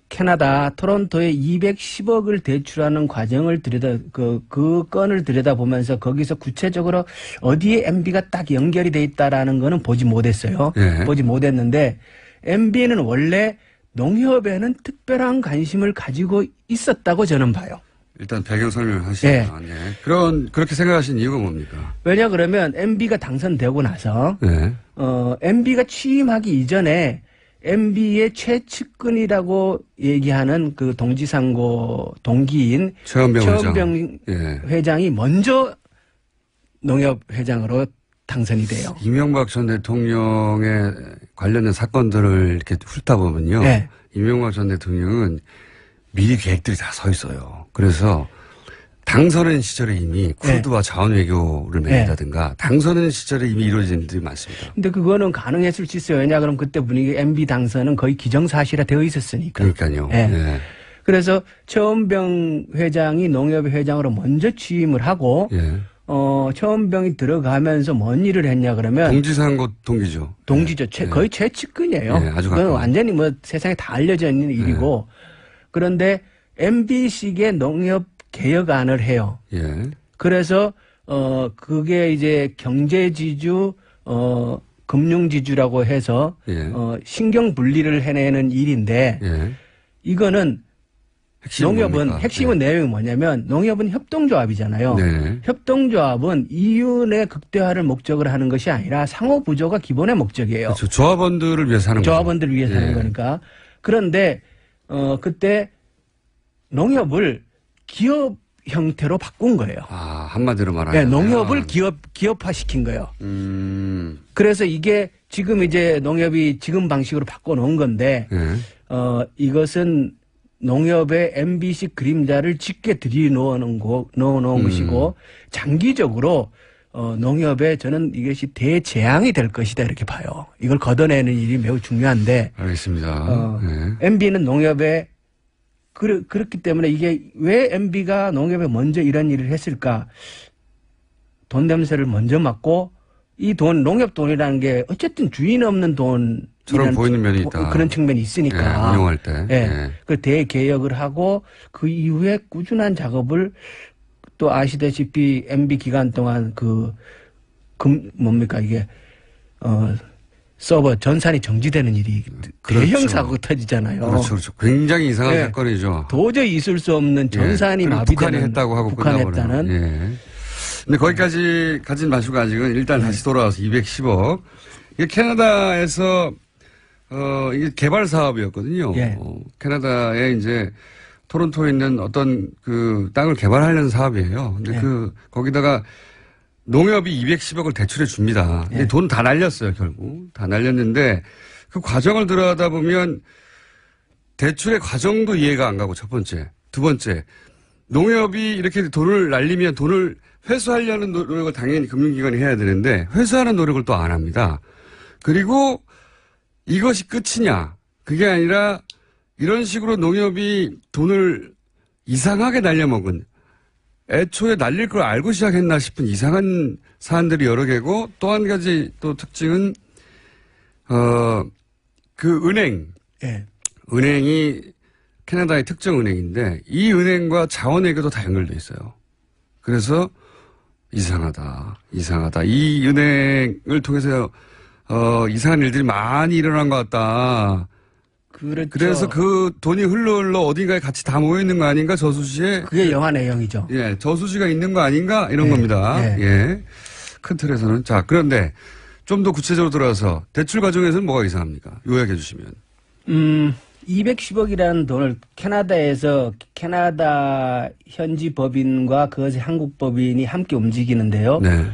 캐나다 토론토에 210억을 대출하는 과정을 그 건을 들여다보면서 거기서 구체적으로 어디에 MB가 딱 연결이 돼 있다라는 거는 보지 못했어요. 예. 보지 못했는데 MB는 원래 농협에는 특별한 관심을 가지고 있었다고 저는 봐요. 일단 배경 설명하시죠. 예. 그렇게 생각하신 이유가 뭡니까? 왜냐 그러면 MB가 당선되고 나서 예. MB가 취임하기 이전에 MB의 최측근이라고 얘기하는 그 동지상고 동기인 최원병 예. 회장이 먼저 농협 회장으로 당선이 돼요. 이명박 전 대통령의 관련된 사건들을 이렇게 훑어보면요. 네. 이명박 전 대통령은 미리 계획들이 다 서 있어요. 그래서 당선인 시절에 이미 쿠르드와 자원 외교를 맺는다든가 당선인 시절에 이미 이루어진 일들이 많습니다. 근데 그거는 가능했을 수 있어요. 왜냐 그러면 그때 분위기 MB 당선은 거의 기정사실화 되어 있었으니까. 그러니까요. 네. 예. 그래서 최원병 회장이 농협 회장으로 먼저 취임을 하고 예. 최원병이 들어가면서 뭔 일을 했냐 그러면 동지상고 동기죠. 동지죠. 거의 최측근이에요. 예, 아주 그건 가까워. 완전히 뭐 세상에 다 알려져 있는 일이고 그런데 MB식의 농협 개혁안을 해요. 예. 그래서 그게 이제 경제지주 금융지주라고 해서 예. 신경 분리를 해내는 일인데 예. 이거는 농협은 뭡니까? 핵심은 내용이 뭐냐면 농협은 협동조합이잖아요. 네. 협동조합은 이윤의 극대화를 목적으로 하는 것이 아니라 상호부조가 기본의 목적이에요. 그렇죠. 조합원들을 위해서 하는 거죠. 조합원들을 위해서 예. 하는 거니까. 그런데 그때 농협을 기업 형태로 바꾼 거예요. 한마디로 말하면. 네, 농협을 기업화시킨 거예요. 그래서 이게 지금 이제 농협이 지금 방식으로 바꿔놓은 건데 예. 이것은 농협의 MBC 그림자를 짙게 들이놓는 넣어놓은 것이고 장기적으로 농협에 저는 이것이 대재앙이 될 것이다 이렇게 봐요. 이걸 걷어내는 일이 매우 중요한데. 알겠습니다. 네. MB는 농협에 그렇기 때문에 이게 왜 MB가 농협에 먼저 이런 일을 했을까? 돈 냄새를 먼저 맡고 이 돈, 농협 돈이라는 게 어쨌든 주인 없는 처럼 보이는 면이 있다. 그런 측면이 있으니까. 예, 운영할 때. 예. 예. 그 대개혁을 하고 그 이후에 꾸준한 작업을 또 아시다시피 MB 기간 동안 뭡니까 이게, 서버 전산이 정지되는 일이 그렇죠. 대형 사고가 터지잖아요. 그렇죠, 그렇죠. 굉장히 이상한 예. 사건이죠. 도저히 있을 수 없는 전산이 예. 마비되는. 북한이 했다고 하고 북한이 끝나버려요. 했다는. 예. 근데 거기까지 가진 마시고 아직은 일단 다시 돌아와서 210억. 이게 캐나다에서 이게 개발 사업이었거든요. 예. 캐나다에 이제 토론토에 있는 어떤 그 땅을 개발하려는 사업이에요. 근데 예. 거기다가 농협이 210억을 대출해 줍니다. 예. 돈 다 날렸어요, 결국. 다 날렸는데 그 과정을 들어가다 보면 대출의 과정도 이해가 안 가고 첫 번째. 두 번째. 농협이 이렇게 돈을 날리면 돈을 회수하려는 노력을 당연히 금융기관이 해야 되는데 회수하는 노력을 또 안 합니다. 그리고 이것이 끝이냐. 그게 아니라 이런 식으로 농협이 돈을 이상하게 날려먹은 애초에 날릴 걸 알고 시작했나 싶은 이상한 사안들이 여러 개고 또 한 가지 또 특징은 그 은행. 예. 은행이 캐나다의 특정 은행인데 이 은행과 자원외교도 다 연결돼 있어요. 그래서 이상하다. 이 은행을 통해서 이상한 일들이 많이 일어난 것 같다. 그렇죠. 그래서 그 돈이 흘러 어딘가에 같이 다 모여 있는 거 아닌가 저수지에. 그게 영화 내용이죠. 예, 저수지가 있는 거 아닌가 이런 겁니다. 예. 예. 큰 틀에서는. 자, 그런데 좀 더 구체적으로 들어가서 대출 과정에서는 뭐가 이상합니까? 요약해 주시면. 210억이라는 돈을 캐나다 현지 법인과 그것의 한국 법인이 함께 움직이는데요. 네.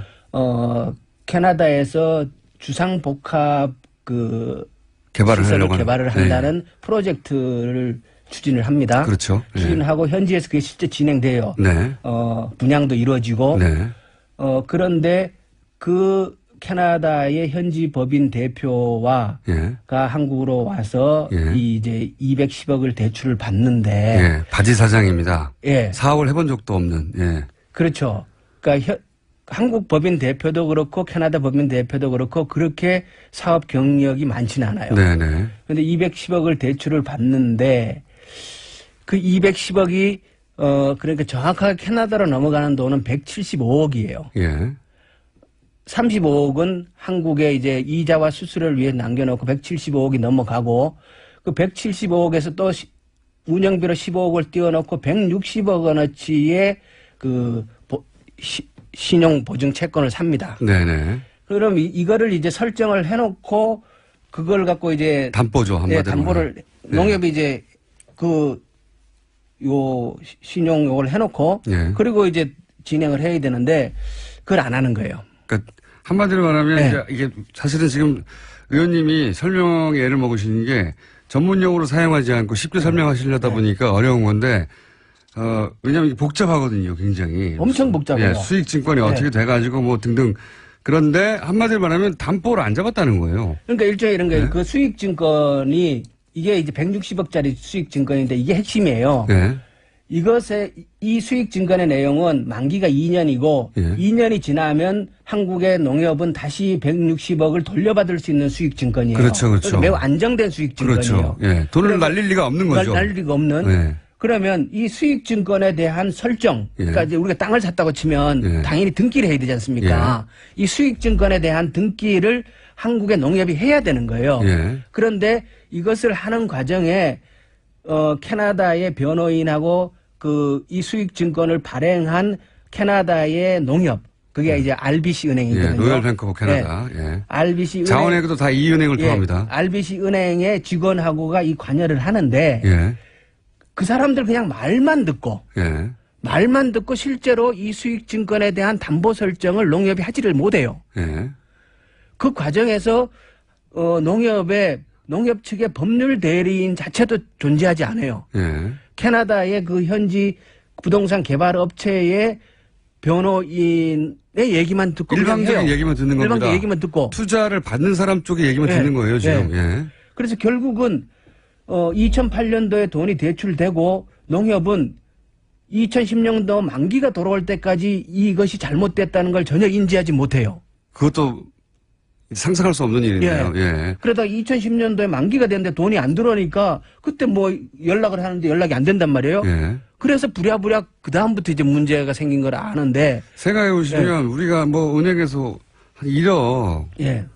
캐나다에서 주상복합 개발을 시설을 하려고 개발을 하는. 한다는 프로젝트를 추진을 합니다. 그렇죠. 네. 추진하고 현지에서 그게 실제 진행돼요. 네. 분양도 이루어지고. 네. 그런데 그 캐나다의 현지 법인 대표와 예. 가 한국으로 와서 예. 이제 210억을 대출을 받는데 예. 바지 사장입니다. 예. 사업을 해본 적도 없는. 예. 그렇죠. 그러니까 한국 법인 대표도 그렇고 캐나다 법인 대표도 그렇고 그렇게 사업 경력이 많지는 않아요. 네네. 그런데 210억을 대출을 받는데 그 210억이 그러니까 정확하게 캐나다로 넘어가는 돈은 175억이에요. 예. 35억은 한국에 이제 이자와 수수료를 위해 남겨놓고 175억이 넘어가고 그 175억에서 또 운영비로 15억을 띄워놓고 160억 원어치의 신용보증 채권을 삽니다. 네네. 그럼 이거를 이제 설정을 해놓고 그걸 갖고 이제 담보죠, 한마디로. 네, 담보를 농협이 이제 신용 요걸 해놓고 예. 그리고 이제 진행을 해야 되는데 그걸 안 하는 거예요. 그러니까 한마디로 말하면 네. 이제 이게 사실은 지금 의원님이 설명에 애를 먹으시는 게 전문용어로 사용하지 않고 쉽게 설명하시려다 보니까 어려운 건데 왜냐하면 이게 복잡하거든요, 굉장히. 엄청 복잡해요. 예, 수익증권이 어떻게 돼가지고 뭐 등등. 그런데 한마디로 말하면 담보를 안 잡았다는 거예요. 그러니까 일종의 이런 거예요. 네. 그 수익증권이 이게 이제 160억짜리 수익증권인데 이게 핵심이에요. 네. 이 수익증권의 내용은 만기가 2년이고 예. 2년이 지나면 한국의 농협은 다시 160억을 돌려받을 수 있는 수익증권이에요. 그렇죠, 그렇죠. 그래서 매우 안정된 수익증권이에요. 그렇죠. 예. 돈을 날릴 리가 없는 거죠. 날릴 리가 없는. 네. 그러면 이 수익증권에 대한 설정, 예. 그러니까 이제 우리가 땅을 샀다고 치면 예. 당연히 등기를 해야 되지 않습니까? 이 수익증권에 대한 등기를 한국의 농협이 해야 되는 거예요. 예. 그런데 이것을 하는 과정에 캐나다의 변호인하고 이 수익증권을 발행한 캐나다의 농협, 그게 이제 RBC 은행이거든요. 예. 로열 뱅크 오브 캐나다. 예. RBC 은행. 자원외교도 다 이 은행을 통합니다. RBC 은행의 직원하고가 이 관여를 하는데 예. 그 사람들 그냥 말만 듣고 실제로 이 수익증권에 대한 담보 설정을 농협이 하지를 못해요. 예. 그 과정에서 농협 측의 법률 대리인 자체도 존재하지 않아요. 예. 캐나다의 그 현지 부동산 개발 업체의 변호인의 얘기만 듣고 일방적인 얘기만 듣는 겁니다. 일방적인 얘기만 듣고 투자를 받는 사람 쪽의 얘기만 예. 듣는 거예요, 지금. 예. 예. 그래서 결국은 2008년도에 돈이 대출되고 농협은 2010년도 만기가 돌아올 때까지 이것이 잘못됐다는 걸 전혀 인지하지 못해요. 그것도 상상할 수 없는 일인데요. 예. 그러다가 2010년도에 만기가 됐는데 돈이 안 들어오니까 그때 뭐 연락을 하는데 연락이 안 된단 말이에요. 예. 그래서 부랴부랴 그다음부터 이제 문제가 생긴 걸 아는데. 생각해 보시면 우리가 뭐 은행에서 한 1억, 예.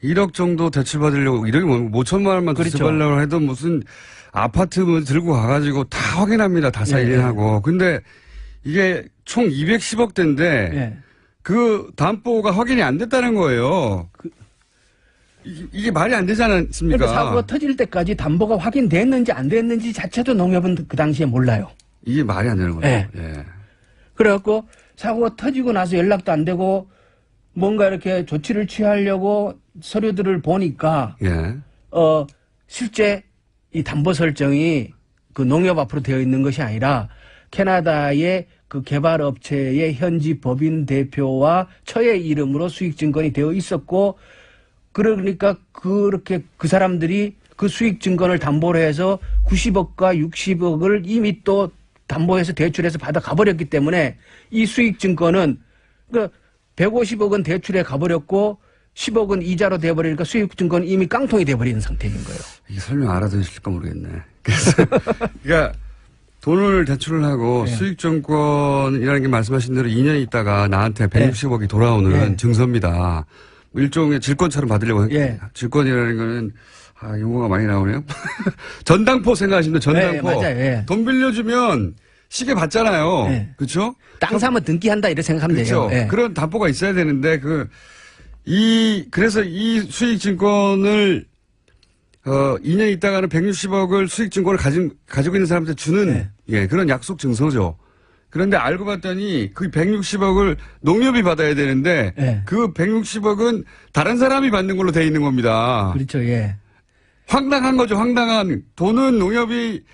1억 정도 대출 받으려고 1억이 뭐 5천만 원만 그렇죠. 대출받으려고 해도 무슨 아파트 뭐 들고 가가지고 다 확인합니다. 다 사인하고. 근데 이게 총 210억 대인데 예. 그 담보가 확인이 안 됐다는 거예요. 이게 말이 안 되지 않습니까? 그러니까 사고가 터질 때까지 담보가 확인됐는지 안 됐는지 자체도 농협은 그 당시에 몰라요. 이게 말이 안 되는 거예요. 예. 예. 그래갖고 사고가 터지고 나서 연락도 안 되고 뭔가 이렇게 조치를 취하려고 서류들을 보니까 예. 실제 이 담보 설정이 그 농협 앞으로 되어 있는 것이 아니라 캐나다의 그 개발 업체의 현지 법인 대표와 처의 이름으로 수익 증권이 되어 있었고, 그러니까 그렇게 그 사람들이 그 수익 증권을 담보로 해서 90억과 60억을 이미 또 담보해서 대출해서 받아 가버렸기 때문에 이 수익 증권은 그 150억은 대출에 가버렸고 10억은 이자로 돼버리니까 수익 증권은 이미 깡통이 돼버리는 상태인 거예요. 이게 설명 알아들으실까 모르겠네. 그래서 그러니까 돈을 대출을 하고 수익증권이라는 게 말씀하신 대로 2년 있다가 나한테 160억이 돌아오는 증서입니다. 일종의 질권처럼 받으려고 질권이라는 거는 용어가 많이 나오네요. 전당포 생각하시면 전당포. 네, 맞아요. 돈 빌려주면 시계 받잖아요. 그렇죠? 땅 사면 등기한다 이렇게 생각하면 그렇죠. 돼요. 그런 담보가 있어야 되는데 그래서 이 수익증권을 2년 있다가는 160억을 수익증권을 가지고 있는 사람한테 주는 그런 약속 증서죠. 그런데 알고 봤더니 그 160억을 농협이 받아야 되는데 그 160억은 다른 사람이 받는 걸로 돼 있는 겁니다. 그렇죠. 황당한 거죠. 황당한. 돈은 농협이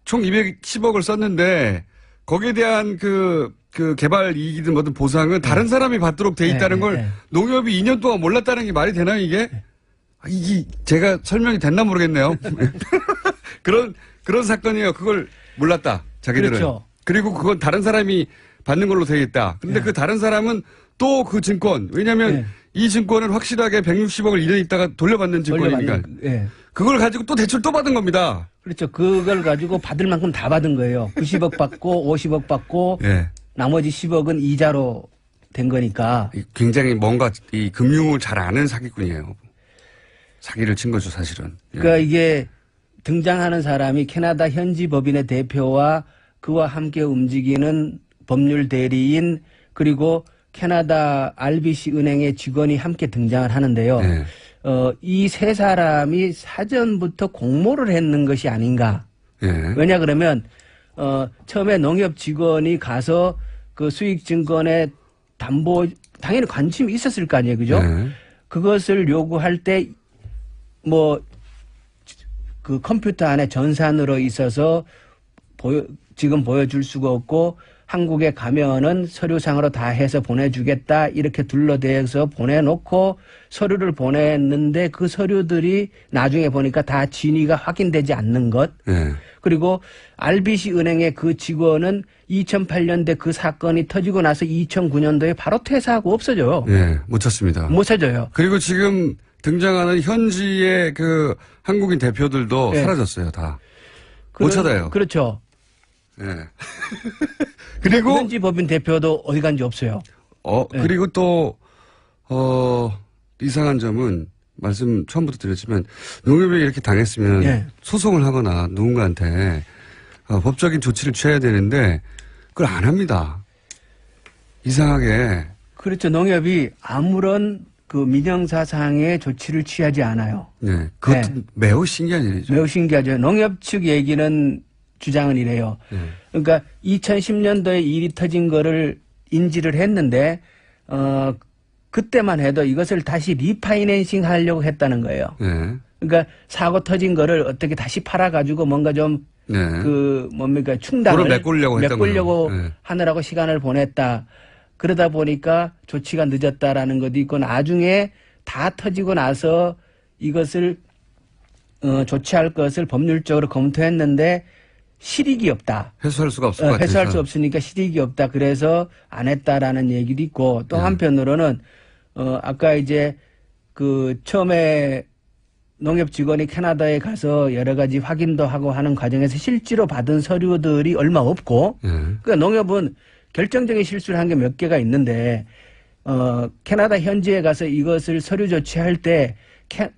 총 210억을 썼는데 거기에 대한 그 개발 이익이든 뭐든 보상은 다른 사람이 받도록 돼 있다는 걸 농협이 2년 동안 몰랐다는 게 말이 되나요, 이게? 이게 제가 설명이 됐나 모르겠네요. 그런 사건이에요. 그걸 몰랐다. 자기들은. 그렇죠. 그리고 그건 다른 사람이 받는 걸로 돼 있다. 근데 그 다른 사람은 또 그 증권. 왜냐하면 이 증권은 확실하게 160억을 2년 있다가 돌려받는 증권이니까. 그걸 가지고 또 대출 또 받은 겁니다. 그렇죠. 그걸 가지고 받을 만큼 다 받은 거예요. 90억 받고 50억 받고 나머지 10억은 이자로 된 거니까. 굉장히 뭔가 이 금융을 잘 아는 사기꾼이에요. 사기를 친 거죠, 사실은. 그러니까 이게 등장하는 사람이 캐나다 현지 법인의 대표와 그와 함께 움직이는 법률 대리인 그리고 캐나다 RBC 은행의 직원이 함께 등장을 하는데요. 이 세 사람이 사전부터 공모를 했는 것이 아닌가. 왜냐 그러면 처음에 농협 직원이 가서 그 수익증권의 담보 당연히 관심이 있었을 거 아니에요, 그죠? 그것을 요구할 때 뭐 그 컴퓨터 안에 전산으로 있어서 지금 보여줄 수가 없고 한국에 가면은 서류상으로 다 해서 보내주겠다 이렇게 둘러대서 보내놓고 서류를 보냈는데 그 서류들이 나중에 보니까 다 진위가 확인되지 않는 것. 그리고 RBC 은행의 그 직원은 2008년대 그 사건이 터지고 나서 2009년도에 바로 퇴사하고 없어져요. 못 찾습니다. 못 찾아요. 그리고 지금 등장하는 현지의 그 한국인 대표들도 사라졌어요, 다. 못 찾아요. 그렇죠. 그리고 현지 법인 대표도 어디 간지 없어요. 그리고 또 이상한 점은 말씀 처음부터 드렸지만 농협이 이렇게 당했으면 소송을 하거나 누군가한테 법적인 조치를 취해야 되는데 그걸 안 합니다. 이상하게. 그렇죠. 농협이 아무런 그 민형사상의 조치를 취하지 않아요. 그것도 매우 신기한 일이죠. 매우 신기하죠. 농협 측 얘기는 주장은 이래요. 그러니까 2010년도에 일이 터진 거를 인지를 했는데 그때만 해도 이것을 다시 리파이낸싱 하려고 했다는 거예요. 그러니까 사고 터진 거를 어떻게 다시 팔아가지고 뭔가 좀 네. 뭡니까 충당을 그걸 메꾸려고 했던 메꾸려고 거예요. 네. 하느라고 시간을 보냈다. 그러다 보니까 조치가 늦었다라는 것도 있고 나중에 다 터지고 나서 이것을 조치할 것을 법률적으로 검토했는데 실익이 없다. 회수할 수가 없을 것 같아서. 회수할 수 없으니까 실익이 없다. 그래서 안 했다라는 얘기도 있고 또 네. 한편으로는 아까 이제 그 처음에 농협 직원이 캐나다에 가서 여러 가지 확인도 하고 하는 과정에서 실제로 받은 서류들이 얼마 없고 네. 그러니까 농협은 결정적인 실수를 한 게 몇 개가 있는데 캐나다 현지에 가서 이것을 서류 조치할 때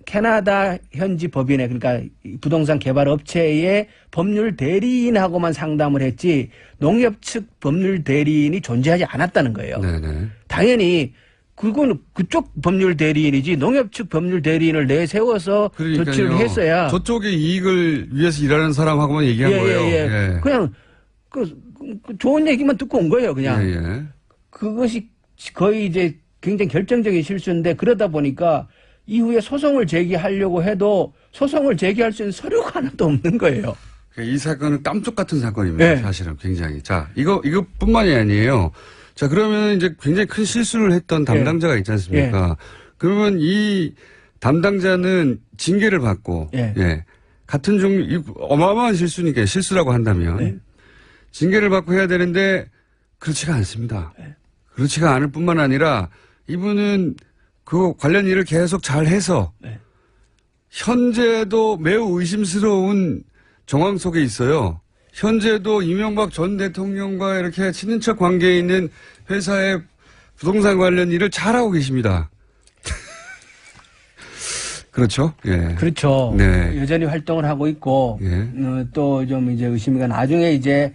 캐나다 현지 법인에 그러니까 부동산 개발 업체의 법률 대리인하고만 상담을 했지 농협 측 법률 대리인이 존재하지 않았다는 거예요. 네네. 당연히 그건 그쪽 법률 대리인이지 농협 측 법률 대리인을 내세워서 그러니까요. 조치를 했어야 저쪽의 이익을 위해서 일하는 사람하고만 얘기한 거예요. 예. 그냥 그 좋은 얘기만 듣고 온 거예요. 그냥 예. 그것이 거의 이제 굉장히 결정적인 실수인데 그러다 보니까 이후에 소송을 제기하려고 해도 소송을 제기할 수 있는 서류가 하나도 없는 거예요. 이 사건은 깜짝 같은 사건입니다. 네. 사실은 굉장히. 자, 이것뿐만이 아니에요. 자, 그러면 이제 굉장히 큰 실수를 했던 담당자가 있지 않습니까? 그러면 이 담당자는 징계를 받고, 예. 같은 종류, 어마어마한 실수니까 실수라고 한다면, 징계를 받고 해야 되는데, 그렇지가 않습니다. 그렇지가 않을 뿐만 아니라, 이분은 그 관련 일을 계속 잘 해서, 현재도 매우 의심스러운 정황 속에 있어요. 현재도 이명박 전 대통령과 이렇게 친인척 관계에 있는 회사의 부동산 관련 일을 잘하고 계십니다. 그렇죠? 예. 그렇죠. 네. 여전히 활동을 하고 있고, 예. 또 좀 이제 의심이 가 나중에 이제,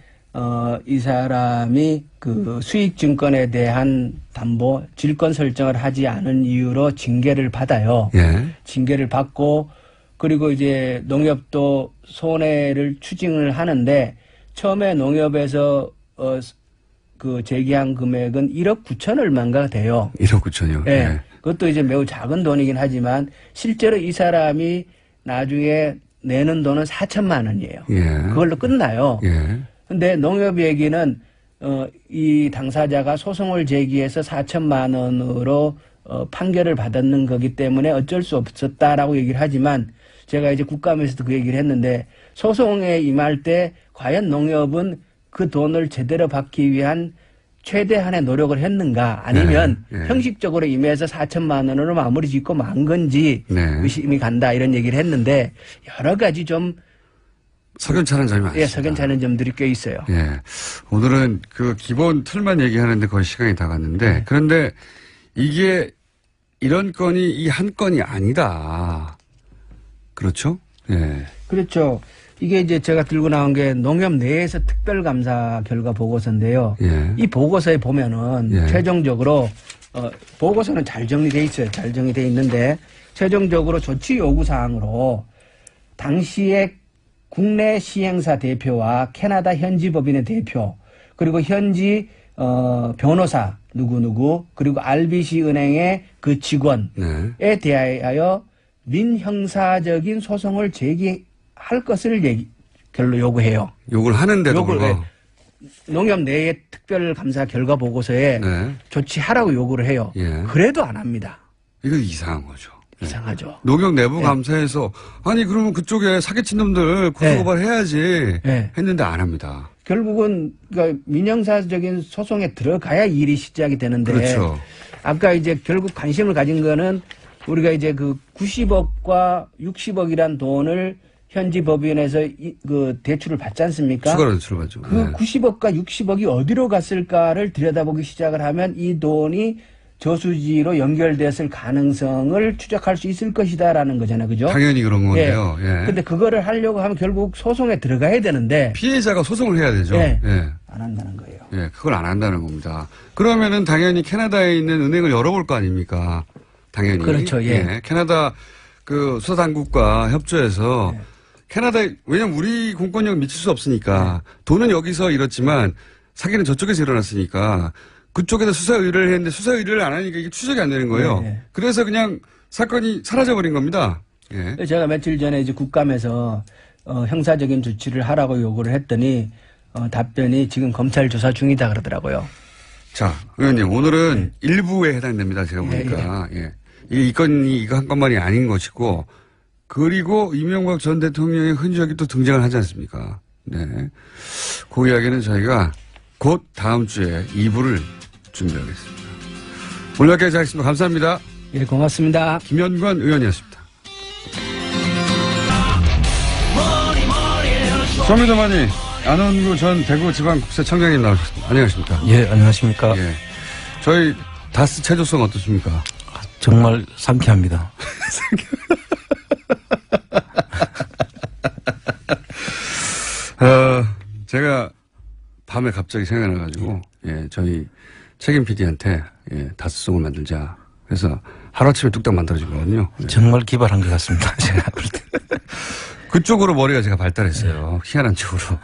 이 사람이 그 수익증권에 대한 담보, 질권 설정을 하지 않은 이유로 징계를 받아요. 예. 징계를 받고, 그리고 이제 농협도 손해를 추징을 하는데 처음에 농협에서 그 제기한 금액은 1억 9천 얼마인가 돼요. 1억 9천이요. 예. 예. 그것도 이제 매우 작은 돈이긴 하지만 실제로 이 사람이 나중에 내는 돈은 4천만 원이에요. 예. 그걸로 끝나요. 예. 근데 농협 얘기는 이 당사자가 소송을 제기해서 4천만 원으로 판결을 받았는 거기 때문에 어쩔 수 없었다라고 얘기를 하지만 제가 이제 국감에서도 그 얘기를 했는데 소송에 임할 때 과연 농협은 그 돈을 제대로 받기 위한 최대한의 노력을 했는가 아니면 네, 네. 형식적으로 임해서 4천만 원으로 마무리 짓고 만 건지 네. 의심이 간다 이런 얘기를 했는데 여러 가지 좀 석연찮은 점이 많습니다. 석연찮은 점들이 꽤 있어요. 예. 오늘은 그 기본 틀만 얘기하는데 거의 시간이 다 갔는데 그런데 이게 이런 건이 이 한 건이 아니다. 그렇죠? 예. 그렇죠. 이게 이제 제가 들고 나온 게 농협 내에서 특별감사 결과 보고서인데요. 예. 이 보고서에 보면은 예. 최종적으로 보고서는 잘 정리돼 있어요. 잘 정리돼 있는데 최종적으로 조치 요구 사항으로 당시에 국내 시행사 대표와 캐나다 현지 법인의 대표 그리고 현지 변호사 누구누구 그리고 RBC 은행의 그 직원에 네. 대하여 민형사적인 소송을 제기할 것을 결로 요구해요. 욕을 하는데도 욕을 불구하고. 농협 내의 특별감사 결과 보고서에 네. 조치하라고 요구를 해요. 예. 그래도 안 합니다. 이거 이상한 거죠. 이상하죠. 농협 내부 감사에서 아니 그러면 그쪽에 사기친 놈들 고소고발 해야지 네. 했는데 안 합니다. 결국은 그러니까 민형사적인 소송에 들어가야 일이 시작이 되는데 그렇죠. 아까 이제 결국 관심을 가진 거는 우리가 이제 그 90억과 60억이란 돈을 현지 법인에서 그 대출을 받지 않습니까? 추가로 대출받죠. 그 90억과 60억이 어디로 갔을까를 들여다보기 시작을 하면 이 돈이 저수지로 연결됐을 가능성을 추적할 수 있을 것이다라는 거잖아요. 그죠? 당연히 그런 건데요. 예. 근데 그거를 하려고 하면 결국 소송에 들어가야 되는데 피해자가 소송을 해야 되죠. 예. 예. 안 한다는 거예요. 예, 그걸 안 한다는 겁니다. 그러면은 당연히 캐나다에 있는 은행을 열어볼 거 아닙니까? 당연히. 그렇죠, 예. 캐나다 그 수사당국과 협조해서 캐나다, 왜냐면 우리 공권력 미칠 수 없으니까 돈은 여기서 잃었지만 사기는 저쪽에서 일어났으니까 그쪽에서 수사 의뢰를 했는데 수사 의뢰를 안 하니까 이게 추적이 안 되는 거예요. 네. 그래서 그냥 사건이 사라져버린 겁니다. 예. 제가 며칠 전에 이제 국감에서 형사적인 조치를 하라고 요구를 했더니 답변이 지금 검찰 조사 중이다 그러더라고요. 자, 의원님, 오늘은 일부에 해당됩니다. 제가 보니까. 예. 이 건이 이거 한 건만이 아닌 것이고, 그리고 이명박 전 대통령의 흔적이 또 등장을 하지 않습니까? 네. 그 이야기는 저희가 곧 다음 주에 2부를 준비하겠습니다. 오늘 여기까지 하겠습니다. 감사합니다. 예, 고맙습니다. 김현관 의원이었습니다. 쇼미더머니 안원구 전 대구지방국세청장님 나오셨습니다. 안녕하십니까? 예, 안녕하십니까? 예. 저희 다스 체조성 어떻습니까? 정말 상쾌합니다. 제가 밤에 갑자기 생각나가지고, 예, 저희 책임 PD한테, 예, 다스송을 만들자. 그래서 하루아침에 뚝딱 만들어지거든요. 예. 정말 기발한 것 같습니다. 제가 볼 때. 그쪽으로 머리가 제가 발달했어요. 희한한 쪽으로.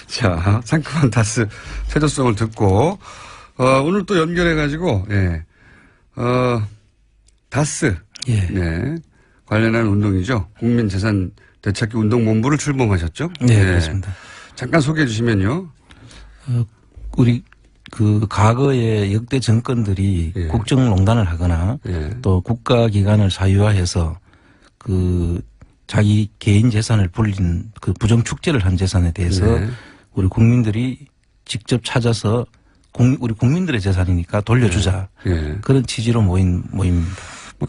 자, 상큼한 다스 체조성을 듣고, 오늘 또 연결해가지고, 예, 다스. 예. 네. 관련한 운동이죠. 국민재산 되찾기 운동본부를 출범하셨죠? 네, 그렇습니다. 잠깐 소개해 주시면요. 우리 과거의 역대 정권들이 예. 국정농단을 하거나 예. 또 국가기관을 사유화해서 자기 개인 재산을 불린 부정 축제를 한 재산에 대해서 네. 우리 국민들이 직접 찾아서 우리 국민들의 재산이니까 돌려주자. 예. 그런 취지로 모인 모임입니다.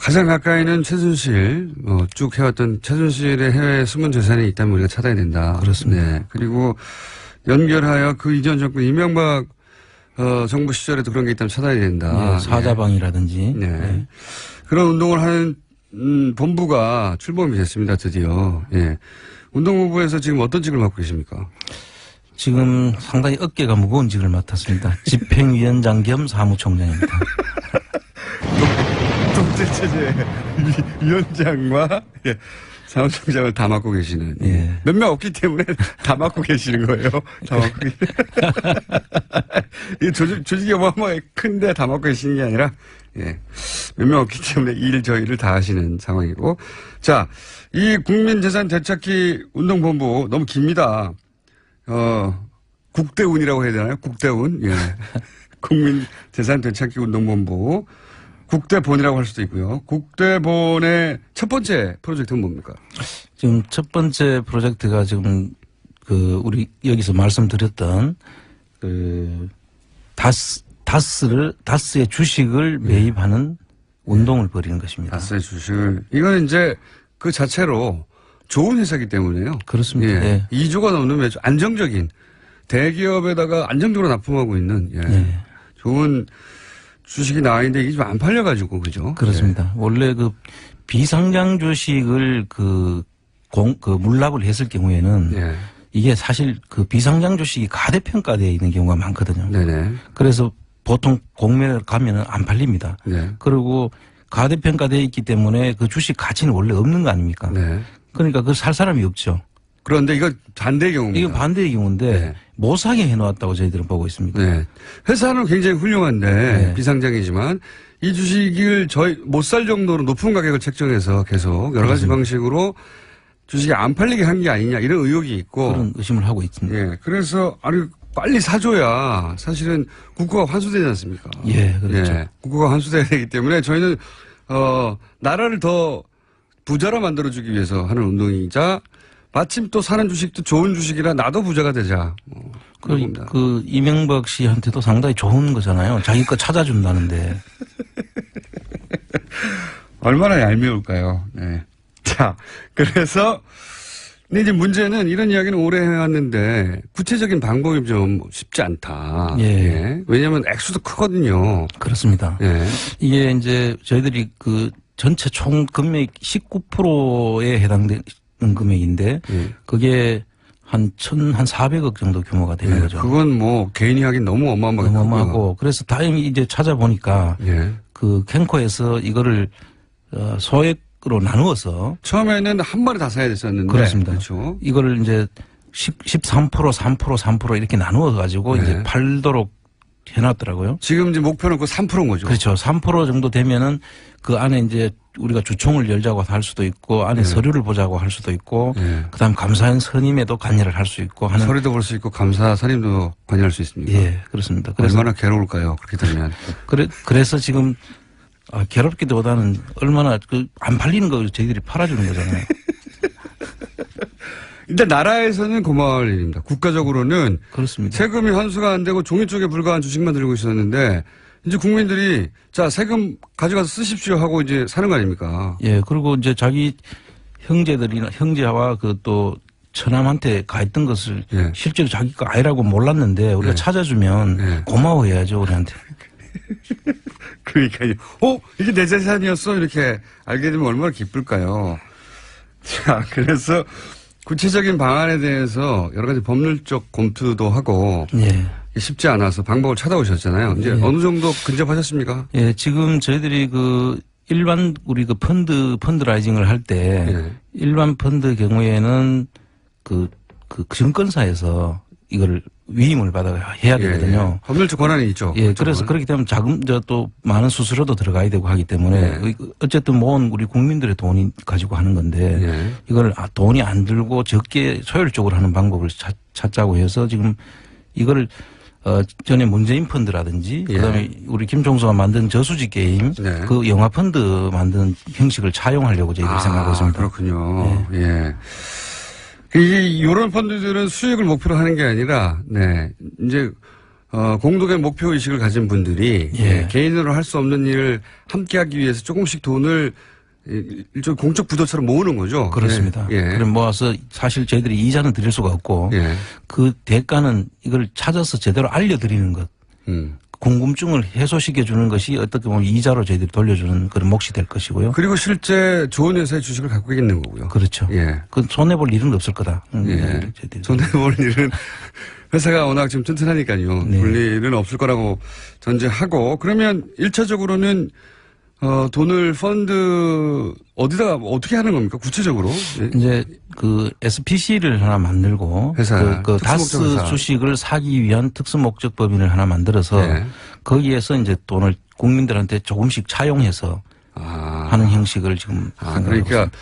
가장 가까이는 최순실, 쭉 해왔던 최순실의 해외 숨은 재산이 있다면 우리가 찾아야 된다. 그렇습니다. 네. 그리고 연결하여 그 이전 정권 이명박 정부 시절에도 그런 게 있다면 찾아야 된다. 예, 사자방이라든지. 네. 예. 그런 운동을 하는 본부가 출범이 됐습니다. 드디어. 예. 운동본부에서 지금 어떤 직을 맡고 계십니까? 지금 상당히 어깨가 무거운 직을 맡았습니다. 집행위원장 겸 사무총장입니다. 독재체제 위원장과 예, 사무총장을 다 맡고 계시는. 예. 몇 명 없기 때문에 다 맡고 계시는 거예요. 다 맡고 이 조직이 어마어마하게 큰데 다 맡고 계시는 게 아니라, 예. 몇 명 없기 때문에 저희를 다 하시는 상황이고. 자, 이 국민재산 되찾기 운동본부 너무 깁니다. 국대운이라고 해야 되나요? 국대운. 예. 국민재산 되찾기 운동본부. 국대본이라고 할 수도 있고요. 국대본의 첫 번째 프로젝트는 뭡니까? 지금 첫 번째 프로젝트가 지금 우리 여기서 말씀드렸던 다스의 주식을 매입하는 운동을 벌이는 것입니다. 다스의 주식을. 이건 이제 그 자체로 좋은 회사이기 때문에요. 그렇습니다. 예. 예. 2조가 넘는 매출, 안정적인 대기업에다가 안정적으로 납품하고 있는 예. 예. 좋은 주식이 나와 있는데 이게 좀 안 팔려가지고 그죠? 그렇습니다. 원래 비상장 주식을 물납을 했을 경우에는 예. 이게 사실 비상장 주식이 가대평가되어 있는 경우가 많거든요. 네네. 그래서 보통 공매를 가면은 안 팔립니다. 네. 그리고 가대평가되어 있기 때문에 그 주식 가치는 원래 없는 거 아닙니까? 네. 그러니까 살 사람이 없죠. 그런데 이거 반대의 경우입니다. 이건 반대의 경우인데 네. 못 사게 해놓았다고 저희들은 보고 있습니다. 네. 회사는 굉장히 훌륭한데 네. 비상장이지만 이 주식을 못 살 정도로 높은 가격을 책정해서 계속 여러 가지 방식으로 주식이 안 팔리게 한 게 아니냐 이런 의혹이 있고 그런 의심을 하고 있습니다. 예. 그래서 빨리 사줘야 사실은 국고가 환수되지 않습니까? 예, 그렇죠. 예. 국고가 환수돼야 되기 때문에 저희는 나라를 더 부자로 만들어주기 위해서 하는 운동이자 마침 또 사는 주식도 좋은 주식이라 나도 부자가 되자. 그런 겁니다. 이명박 씨한테도 상당히 좋은 거잖아요. 자기 거 찾아준다는데. 얼마나 얄미울까요? 네. 자, 그래서, 근데 이제 문제는 이런 이야기는 오래 해왔는데 구체적인 방법이 좀 쉽지 않다. 예. 예. 왜냐하면 액수도 크거든요. 그렇습니다. 예. 이게 이제 저희들이 전체 총 금액 19%에 해당되는 금액인데 예. 그게 한 400억 정도 규모가 되는 예. 거죠. 그건 뭐 개인이 하긴 너무 어마어마하고. 어마어마하고 그래서 다행히 이제 찾아보니까 예. 캠코에서 이거를 소액으로 나누어서 처음에는 한 번에 다 사야 됐었는데. 그렇습니다. 그렇죠. 이거를 이제 13%, 3%, 3% 이렇게 나누어 가지고 네. 이제 팔도록 해놨더라고요. 지금 이제 목표는 그 3%인 거죠. 그렇죠. 3% 정도 되면은 그 안에 이제 우리가 주총을 열자고 할 수도 있고 안에 서류를 보자고 할 수도 있고 그다음 감사원 선임에도 관여를 할 수 있고 하는. 서류도 볼 수 있고 감사 선임도 관여할 수 있습니다. 예, 그렇습니다. 그래서 얼마나 괴로울까요? 그렇게 되면. 그래서 지금 괴롭기보다는 얼마나 안 팔리는 거 저희들이 팔아주는 거잖아요. 일단 나라에서는 고마울 일입니다. 국가적으로는 그렇습니다. 세금이 환수가 안 되고 종이 쪽에 불과한 주식만 들고 있었는데 이제 국민들이 자 세금 가져가서 쓰십시오 하고 이제 사는 거 아닙니까? 예, 그리고 이제 자기 형제들이나 형제와 그 또 처남한테 가 있던 것을 예. 실제로 자기 거 아니라고 몰랐는데 우리가 예. 찾아주면 예. 고마워해야죠 우리한테. 그러니까요. 이게 내 재산이었어 이렇게 알게 되면 얼마나 기쁠까요? 자, 그래서 구체적인 방안에 대해서 여러 가지 법률적 검토도 하고 예. 쉽지 않아서 방법을 찾아오셨잖아요. 이제 예. 어느 정도 근접하셨습니까? 예, 지금 저희들이 그 일반 우리 그 펀드라이징을 할 때 예. 일반 펀드 경우에는 그 증권사에서 이걸 위임을 받아 해야 되거든요. 예. 법률적 권한이 있죠. 예, 그래서 그렇기 때문에 또 많은 수수료도 들어가야 되고 하기 때문에 예. 어쨌든 모은 우리 국민들의 돈이 가지고 하는 건데 예. 이걸 돈이 안 들고 적게 소율적으로 하는 방법을 찾자고 해서 지금 이걸 전에 문재인 펀드라든지 예. 그다음에 우리 김종수가 만든 저수지 게임 네. 그 영화 펀드 만드는 형식을 차용하려고 저희들이 생각하고 있습니다. 그렇군요. 예. 이런 펀드들은 수익을 목표로 하는 게 아니라, 네. 이제, 공동의 목표 의식을 가진 분들이, 예. 개인으로 할 수 없는 일을 함께 하기 위해서 조금씩 돈을 일종의 공적 부도처럼 모으는 거죠. 그렇습니다. 예. 그럼 모아서 사실 저희들이 이자는 드릴 수가 없고 예. 그 대가는 이걸 찾아서 제대로 알려드리는 것. 궁금증을 해소시켜 주는 것이 어떻게 보면 이자로 저희들이 돌려주는 그런 몫이 될 것이고요. 그리고 실제 좋은 회사의 주식을 갖고 있는 거고요. 그렇죠. 예. 그 손해볼 일은 없을 거다. 예. 손해볼 일은 회사가 워낙 지금 튼튼하니까요. 네. 볼 일은 없을 거라고 전제하고 그러면 1차적으로는 돈을 펀드 어디다가 어떻게 하는 겁니까? 구체적으로? 예. 이제 그 SPC를 하나 만들고 회사, 그 다스 특수목적 회사. 주식을 사기 위한 특수목적 법인을 하나 만들어서 예. 거기에서 이제 돈을 국민들한테 조금씩 차용해서 하는 형식을 지금 생각하고 그러니까 있습니다.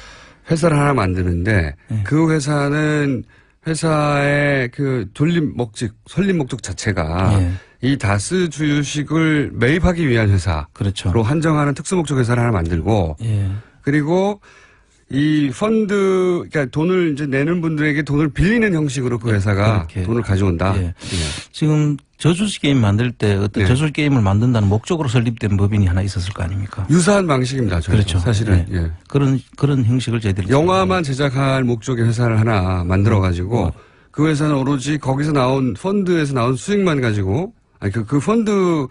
회사를 하나 만드는데 네. 그 회사는 회사의 그 설립 목적 자체가 예. 이 다스 주식을 매입하기 위한 회사로 그렇죠. 한정하는 특수목적 회사를 하나 만들고 예. 그리고 이 펀드, 그러니까 돈을 이제 내는 분들에게 돈을 빌리는 형식으로 그 회사가 그렇게. 돈을 가져온다. 예. 지금 저수지 게임 만들 때 어떤 네. 저수지 게임을 만든다는 목적으로 설립된 법인이 하나 있었을 거 아닙니까? 유사한 방식입니다. 저희도. 그렇죠. 사실은. 예. 예. 그런 형식을 저희들이 영화만 제작할 목적의 회사를 하나 만들어 가지고 그 회사는 오로지 거기서 나온 펀드에서 나온 수익만 가지고 아니 그 펀드로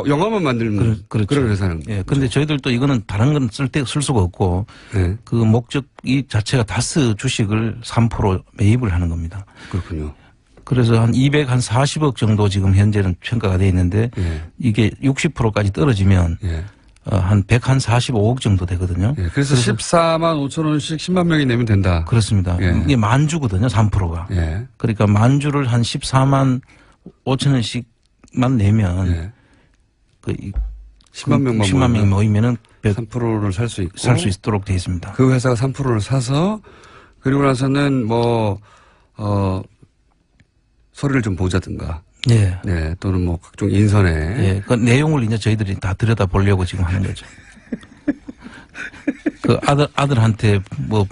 영화만 만들는 그렇죠. 그런 회사는. 예. 근데 저희들도 이거는 다른 건 쓸 수가 없고 네. 그 목적 이 자체가 다스 주식을 3% 매입을 하는 겁니다. 그렇군요. 그래서 한 240억 정도 지금 현재는 평가가 돼 있는데 예. 이게 60%까지 떨어지면 예. 한 145억 정도 되거든요. 예. 그래서 14만 5천 원씩 10만 명이 내면 된다. 그렇습니다. 예. 이게 만주거든요. 3%가. 예. 그러니까 만주를 한 14만 5천 원씩만 내면 예. 그 10만 명만 10만 명이 모이면은 3%를 살 수 있고 살 수 있도록 돼 있습니다. 그 회사가 3%를 사서 그리고 나서는 서류를 좀 보자든가. 예. 네. 또는 뭐 각종 인선에. 예. 그 내용을 이제 저희들이 다 들여다 보려고 지금 하는 거죠. 그 아들한테 뭐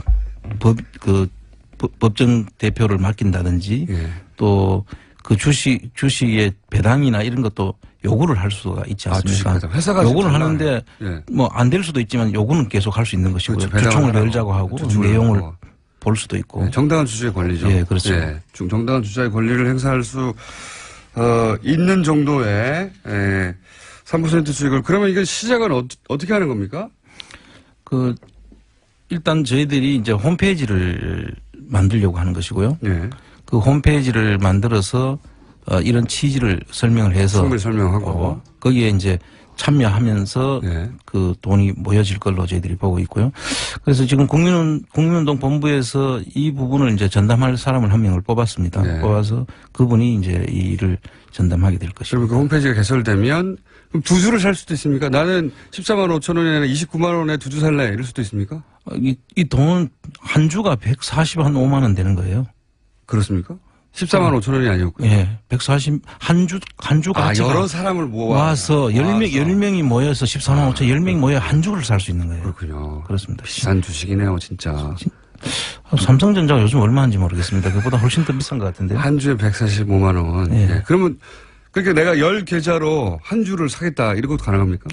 법정 대표를 맡긴다든지 예. 또 그 주식의 배당이나 이런 것도 요구를 할 수가 있지 않습니까? 주식 회사가 요구를 정말, 하는데 예. 뭐 안 될 수도 있지만 요구는 계속 할 수 있는 것이고요. 그렇죠. 배당을 주총을 하라고. 열자고 하고 주총을 내용을 하고. 볼 수도 있고. 네, 정당한 주주의 권리죠. 예, 그렇죠. 예, 정당한 주주의 권리를 행사할 수 있는 정도의 3% 주식을 그러면 이게 시작은 어떻게 하는 겁니까? 그 일단 저희들이 이제 홈페이지를 만들려고 하는 것이고요. 예. 그 홈페이지를 만들어서 이런 취지를 설명을 해서 충분히 설명하고. 거기에 이제 참여하면서 네. 그 돈이 모여질 걸로 저희들이 보고 있고요. 그래서 지금 국민운동 본부에서 이 부분을 이제 전담할 사람을 한 명을 뽑았습니다. 네. 뽑아서 그분이 이제 이 일을 전담하게 될 것입니다. 그러면 그 홈페이지가 개설되면 그럼 두 주를 살 수도 있습니까? 나는 14만 5천 원이 아니라 29만 원에 두 주 살래 이럴 수도 있습니까? 이 돈은 한 주가 145만 원 되는 거예요. 그렇습니까? 14만 5천 원이 아니었고요. 예. 140, 한 주 가치가 여러 사람을 모아서 10명이 모여서 14만 5천 10명이 모여 한 주를 살 수 있는 거예요. 그렇군요. 그렇습니다. 비싼 주식이네요, 진짜. 삼성전자가 요즘 얼마인지 모르겠습니다. 그보다 훨씬 더 비싼 것 같은데요. 한 주에 145만 원. 예. 예. 그러면 그러니까 내가 10계좌로 한 주를 사겠다 이런 것도 가능합니까?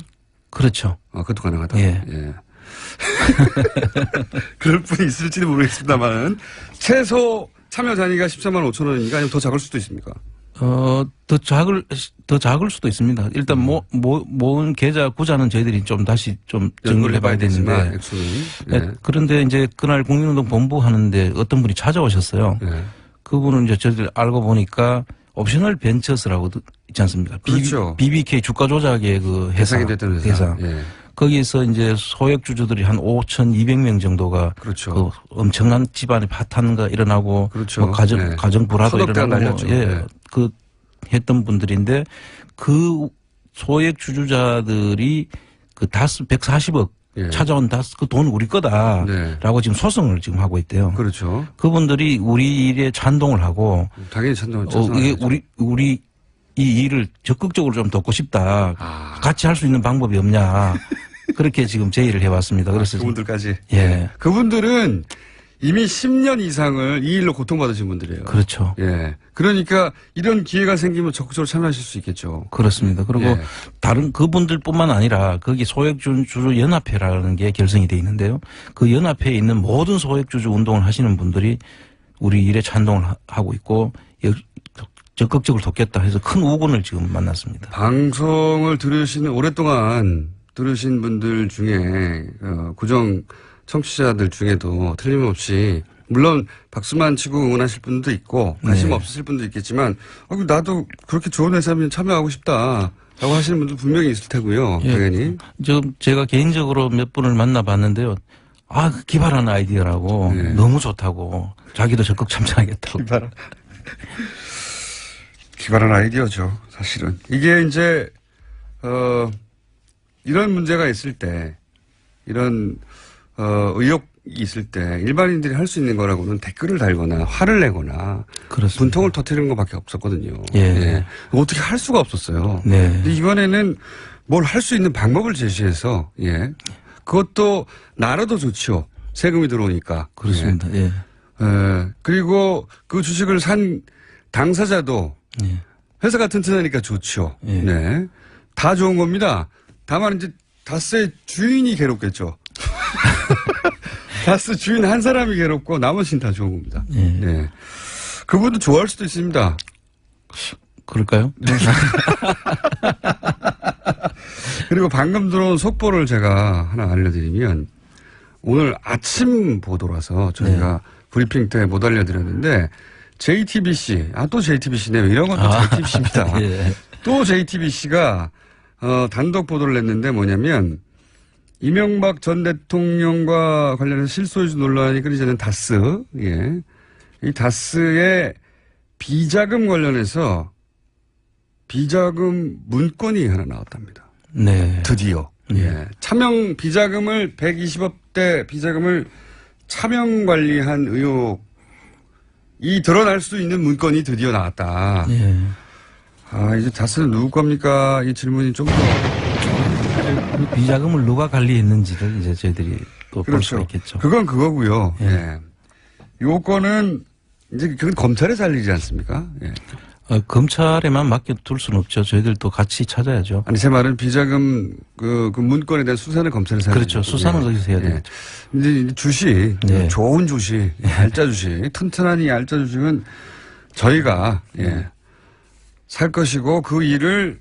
그렇죠. 그것도 가능하다. 예. 그럴 분이 있을지도 모르겠습니다만 최소 참여 단위가 14만 5천 원이니까 아니면 더 작을 수도 있습니까? 더 작을 수도 있습니다. 일단 모은 계좌 구자는 저희들이 좀 다시 좀 정리를 해봐야 되는데. 예. 그런데 이제 그날 국민운동 본부 하는데 어떤 분이 찾아오셨어요. 예. 그분은 이제 저희들 알고 보니까 옵셔널 벤처스라고 있지 않습니까? 그렇죠. BBK 주가 조작의 그 회사. 대상이 됐던 회사. 예. 거기에서 이제 소액주주들이 한 5,200명 정도가 그렇죠. 그 엄청난 집안의 파탄가 일어나고 그렇죠. 뭐 가정 불화도 소득대가 일어나고 날렸죠. 예. 네. 그 했던 분들인데 그 소액주주자들이 그 다스 140억 예. 찾아온 다스 그 돈 우리 거다라고 네. 지금 소송을 지금 하고 있대요. 그렇죠. 그분들이 우리 일에 찬동을 하고 당연히 찬동을 이게 우리 이 일을 적극적으로 좀 돕고 싶다. 같이 할 수 있는 방법이 없냐. 그렇게 지금 제의를 해왔습니다. 그래서 그분들까지. 예. 그분들은 이미 10년 이상을 이 일로 고통받으신 분들이에요. 그렇죠. 예. 그러니까 이런 기회가 생기면 적극적으로 참여하실 수 있겠죠. 그렇습니다. 그리고 예. 다른 그분들뿐만 아니라 거기 소액주주 연합회라는 게 결성이 돼 있는데요. 그 연합회에 있는 모든 소액주주 운동을 하시는 분들이 우리 일에 찬동을 하고 있고 적극적으로 돕겠다 해서 큰 우군을 지금 만났습니다. 방송을 오랫동안 들으신 분들 중에 고정 청취자들 중에도 틀림없이 물론 박수만 치고 응원하실 분도 있고 관심 네. 없으실 분도 있겠지만 나도 그렇게 좋은 회사면 참여하고 싶다라고 하시는 분들 분명히 있을 테고요. 예. 당연히. 제가 개인적으로 몇 분을 만나봤는데요. 기발한 아이디어라고 네. 너무 좋다고 자기도 적극 참여하겠다고. 기발한 아이디어죠, 사실은. 이게 이제, 이런 문제가 있을 때, 이런, 의혹이 있을 때, 일반인들이 할 수 있는 거라고는 댓글을 달거나, 화를 내거나, 그렇습니다. 분통을 터뜨리는 것밖에 없었거든요. 예. 어떻게 할 수가 없었어요. 네. 근데 이번에는 뭘 할 수 있는 방법을 제시해서, 예. 그것도 나라도 좋죠. 세금이 들어오니까. 그렇습니다. 예. 그리고 그 주식을 산 당사자도 예. 회사가 튼튼하니까 좋죠. 예. 네. 다 좋은 겁니다. 다만 이제 다스의 주인이 괴롭겠죠. 다스 주인 한 사람이 괴롭고 나머지는 다 좋은 겁니다. 예. 네. 그분도 좋아할 수도 있습니다. 그럴까요? 그리고 방금 들어온 속보를 제가 하나 알려드리면 오늘 아침 보도라서 저희가 브리핑 때 못 알려드렸는데 JTBC, 또 JTBC네요. 이런 건 또 JTBC입니다. 예. 또 JTBC가 단독 보도를 냈는데 뭐냐면 이명박 전 대통령과 관련해서 실소유주 논란이 끊이지 다스, 예. 이 다스의 비자금 관련해서 비자금 문건이 하나 나왔답니다. 네. 드디어. 예. 차명 비자금을 120억대 비자금을 차명 관리한 의혹이 드러날 수 있는 문건이 드디어 나왔다. 예. 이제 다스는 누구 겁니까? 이 질문이 좀 더. 그 비자금을 누가 관리했는지를 이제 저희들이 또 볼 수가 있겠죠. 그건 그거고요. 예. 예. 요거는 이제 그건 검찰에 살리지 않습니까? 예. 검찰에만 맡겨둘 수는 없죠. 저희들도 같이 찾아야죠. 아니, 제 말은 비자금 그 문건에 대한 수사는 검찰에 살리죠. 그렇죠. 수사는 거기서 해야 되겠죠. 근데 주식, 네. 좋은 주식, 얄짜 주식, 튼튼하니 얄짜 주식은 저희가, 살 것이고 그 일을,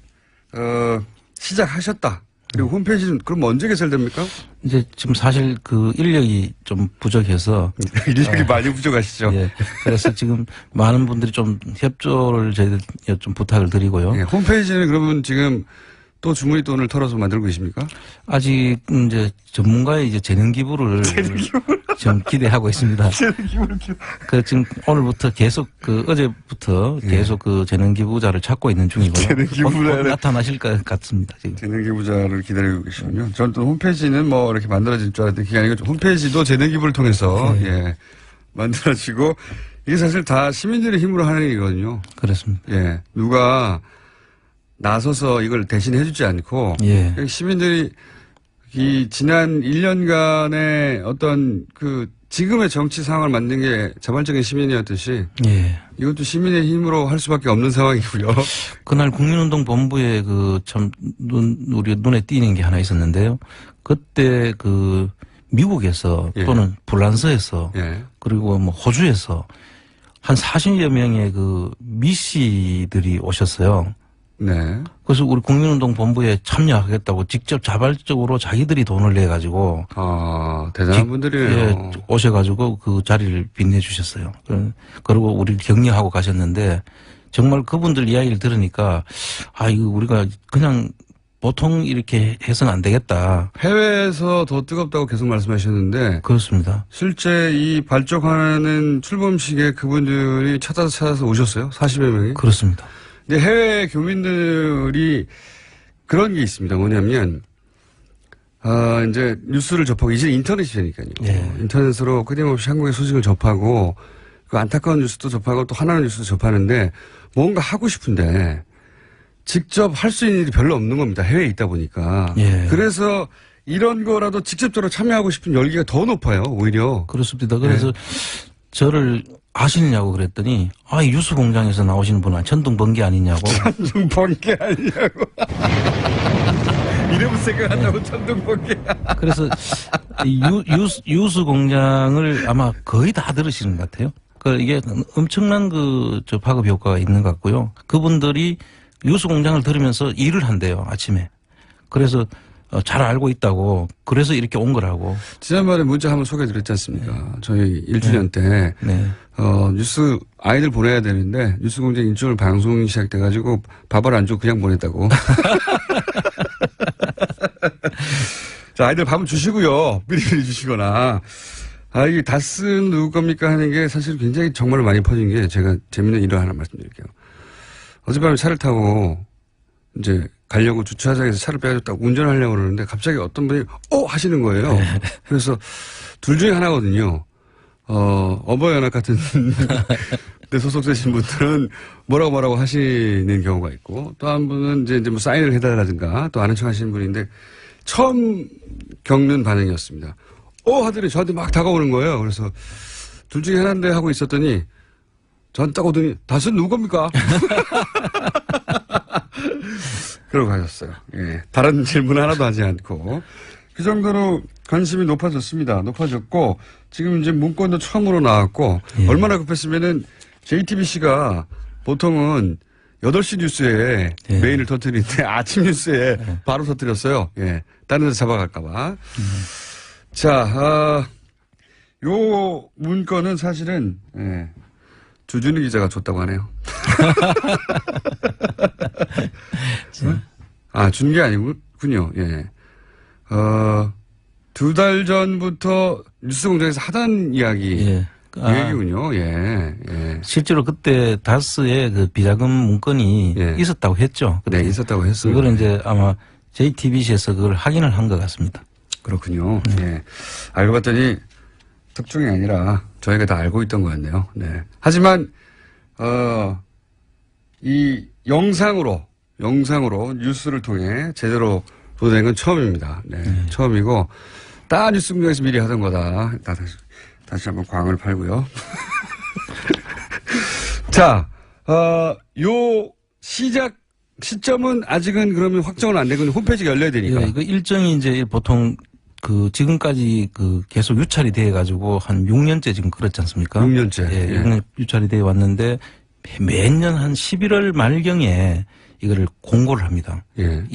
시작하셨다. 그리고 홈페이지는 그럼 언제 개설됩니까? 이제 지금 사실 그 인력이 좀 부족해서 인력이 많이 부족하시죠. 예. 그래서 지금 많은 분들이 좀 협조를 저희들 좀 부탁을 드리고요. 예, 홈페이지는 그러면 지금 또 주머니 돈을 털어서 만들고 계십니까? 아직 이제 전문가의 이제 재능 기부를 좀 기대하고 있습니다. 그 지금 오늘부터 계속 어제부터 계속 그 재능 기부자를 찾고 있는 중이고요. 재능 기부자를 곧 나타나실 것 같습니다. 지금. 재능 기부자를 기다리고 계시군요. 저는 또 홈페이지는 뭐 이렇게 만들어질 줄 알았더니 그게 아니고 홈페이지도 재능 기부를 통해서 예, 만들어지고 이게 사실 다 시민들의 힘으로 하는 일이거든요. 그렇습니다. 예, 누가 나서서 이걸 대신 해주지 않고 예. 시민들이 이 지난 1년간의 어떤 그 지금의 정치 상황을 만든 게 자발적인 시민이었듯이 예. 이것도 시민의 힘으로 할 수밖에 없는 상황이고요. 그날 국민운동본부에 우리 눈에 띄는 게 하나 있었는데요. 그때 미국에서 예. 또는 불란서에서 예. 그리고 뭐 호주에서 한 40여 명의 미씨들이 오셨어요. 네. 그래서 우리 국민운동본부에 참여하겠다고 직접 자발적으로 자기들이 돈을 내 가지고 대단한 분들이에요. 예, 오셔가지고 그 자리를 빛내주셨어요. 그리고 우리를 격려하고 가셨는데 정말 그분들 이야기를 들으니까 이거 우리가 그냥 보통 이렇게 해서는 안 되겠다. 해외에서 더 뜨겁다고 계속 말씀하셨는데 그렇습니다. 실제 이 발족하는 출범식에 그분들이 찾아서 오셨어요? 40여 명이? 그렇습니다. 근데 해외 교민들이 그런 게 있습니다. 뭐냐면, 이제 뉴스를 접하고, 이제 인터넷이 되니까요. 예. 인터넷으로 끊임없이 한국의 소식을 접하고, 그 안타까운 뉴스도 접하고 또 하나는 뉴스도 접하는데, 뭔가 하고 싶은데, 직접 할 수 있는 일이 별로 없는 겁니다. 해외에 있다 보니까. 예. 그래서 이런 거라도 직접적으로 참여하고 싶은 열기가 더 높아요, 오히려. 그렇습니다. 그래서 저를 아시느냐고 그랬더니 이 유수 공장에서 나오시는 분은 천둥 번개 아니냐고. 천둥 번개 아니냐고. 이름을 생각한다고 천둥 번개. 그래서 유수 공장을 아마 거의 다 들으시는 것 같아요. 이게 엄청난 저 파급 효과가 있는 것 같고요. 그분들이 유수 공장을 들으면서 일을 한대요, 아침에. 그래서 잘 알고 있다고. 그래서 이렇게 온 거라고. 지난번에 문자 한번 소개해드렸지 않습니까? 저희 1주년 때. 네. 뉴스 아이들 보내야 되는데 뉴스 공장 일주일 방송이 시작돼가지고 밥을 안 주고 그냥 보냈다고. 자, 아이들 밥은 주시고요. 미리미리 주시거나. 이게 다스는 누구 겁니까 하는 게 사실 굉장히 정말로 많이 퍼진 게 제가 재밌는 일을 하나 말씀드릴게요. 어젯밤에 차를 타고 이제 가려고 주차장에서 차를 빼줬다고 운전하려고 그러는데 갑자기 어떤 분이 하시는 거예요. 그래서 둘 중에 하나거든요. 어버이연합 같은 데 소속되신 분들은 뭐라고 하시는 경우가 있고 또 한 분은 이제 뭐 사인을 해달라든가 또 아는 척 하시는 분인데 처음 겪는 반응이었습니다. 하더니 저한테 막 다가오는 거예요. 그래서 둘 중에 하나인데 하고 있었더니 저한테 딱 오더니 다스는 누구 겁니까? 그러고 가셨어요. 예. 다른 질문 하나도 하지 않고. 그 정도로 관심이 높아졌습니다. 높아졌고, 지금 이제 문건도 처음으로 나왔고, 예. 얼마나 급했으면은 JTBC가 보통은 8시 뉴스에 예. 메인을 터뜨리는데 아침 뉴스에 바로 터뜨렸어요. 예. 다른 데서 잡아갈까봐. 자, 요 문건은 사실은, 예. 주준희 기자가 줬다고 하네요. 준 게 아니군요. 예. 2달 전부터 뉴스 공장에서 하던 이야기. 예. 이 얘기군요. 예. 예. 실제로 그때 다스의 비자금 문건이 예. 있었다고 했죠. 네, 있었다고 했습니다. 그거는 이제 아마 JTBC에서 그걸 확인을 한 것 같습니다. 그렇군요. 예. 알고 봤더니 특종이 아니라 저희가 다 알고 있던 거였네요. 네. 하지만, 이 영상으로 뉴스를 통해 제대로 보도된 건 처음입니다. 네. 처음이고, 다 뉴스 공장에서 미리 하던 거다. 다시 한번 광을 팔고요. 자, 요 시점은 아직은 그러면 확정은 안 되고 홈페이지가 열려야 되니까. 예, 일정이 이제 보통 지금까지 계속 유찰이 돼 가지고 한 6년째 지금 그렇지 않습니까? 6년째. 예, 예. 6년 유찰이 돼 왔는데 매년 한 11월 말경에 이거를 공고를 합니다. 예.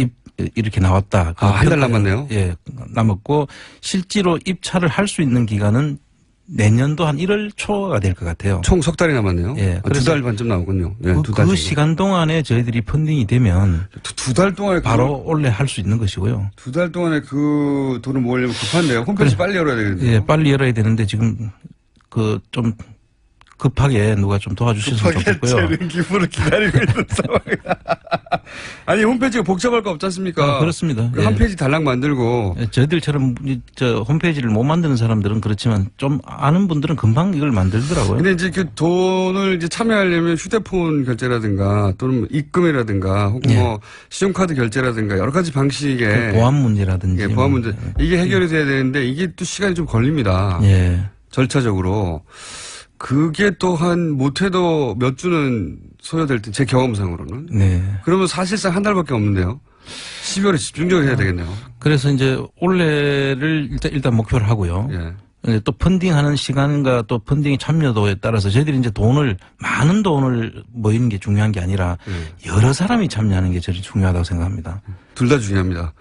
이렇게 나왔다. 한 달 남았네요. 예, 남았고 실제로 입찰을 할 수 있는 기간은 내년도 한 1월 초가 될 것 같아요. 총 석 달이 남았네요. 예, 두 달 반쯤 남았군요. 네, 그, 두 달. 그 시간 동안에 저희들이 펀딩이 되면 두 달 동안에 바로 원래 할 수 있는 것이고요. 두 달 동안에 그 돈을 모으려면 급한데요. 홈페이지 빨리 열어야 되겠네요. 예, 빨리 열어야 되는데 지금 그 좀 급하게 누가 좀 도와주셨으면 좋겠고요. 기부를 기다리고 있는 상황이다. 아니 홈페이지가 복잡할 거 없지 않습니까? 그렇습니다. 한 페이지 달랑 만들고 예, 저희들처럼 저 홈페이지를 못 만드는 사람들은 그렇지만 좀 아는 분들은 금방 이걸 만들더라고요. 근데 이제 그 돈을 이제 참여하려면 휴대폰 결제라든가 또는 입금이라든가 혹은 예. 뭐 신용카드 결제라든가 여러 가지 방식의 그 보안 문제라든지. 예, 보안 문제 이게 해결이 돼야 되는데 이게 또 시간이 좀 걸립니다. 예. 절차적으로. 그게 또한 못해도 몇 주는 소요될 때 제 경험상으로는. 네. 그러면 사실상 한 달밖에 없는데요. 12월에 집중적으로 해야 되겠네요. 그래서 이제 올해를 일단 목표를 하고요. 예. 이제 또 펀딩하는 시간과 또 펀딩 참여도에 따라서 저희들이 이제 많은 돈을 모이는 게 중요한 게 아니라 여러 사람이 참여하는 게 제일 중요하다고 생각합니다. 둘 다 중요합니다.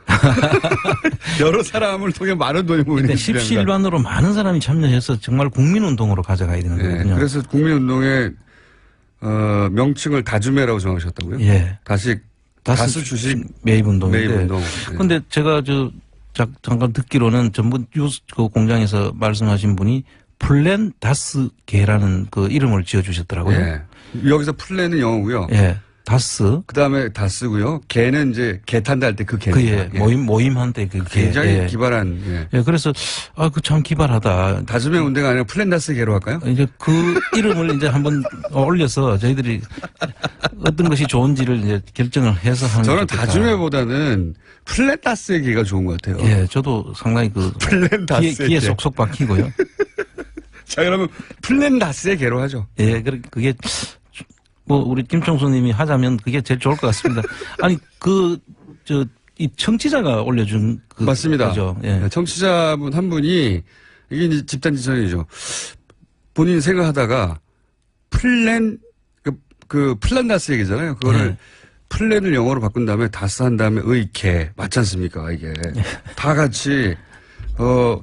여러 사람을 통해 많은 돈이 모이는 게 중요합니다. 십시일반으로 많은 사람이 참여해서 정말 국민운동으로 가져가야 되는 예. 거거든요. 그래서 국민운동의 명칭을 다주매라고 정하셨다고요? 예. 다스 주식 매입운동인데. 매입운동. 근데 제가 잠깐 듣기로는 전부 뉴스 그 공장에서 말씀하신 분이 플랜 다스 개라는 그 이름을 지어주셨더라고요. 예. 여기서 플랜은 영어고요. 예. 다스. 그 다음에 다스고요. 개는 이제 개 탄다 할 때 그 개. 그 예. 모임한테 그 개. 굉장히 예. 기발한. 예. 예. 그래서 그 참 기발하다. 다주매 운동가 아니라 플랜 다스 개로 할까요? 이제 그 이름을 이제 한번 올려서 저희들이 어떤 것이 좋은지를 이제 결정을 해서 하는. 저는 다주매보다는 플랜 다스의 개가 좋은 것 같아요. 예. 저도 상당히 그 플랜 다스의 귀에 개. 쏙쏙 박히고요. 자, 그러면 플랜 다스의 개로 하죠. 예. 그게 뭐 우리 김총수님이 하자면 그게 제일 좋을 것 같습니다. 아니 이 청취자가 올려준 그 맞습니다. 거죠. 예. 청취자분 한 분이 이게 이제 집단 지성이죠. 본인 생각하다가 플랜 플랜 다스 얘기잖아요. 그거를 네. 플랜을 영어로 바꾼 다음에 다스 한 다음에 개 맞지 않습니까? 이게 다 같이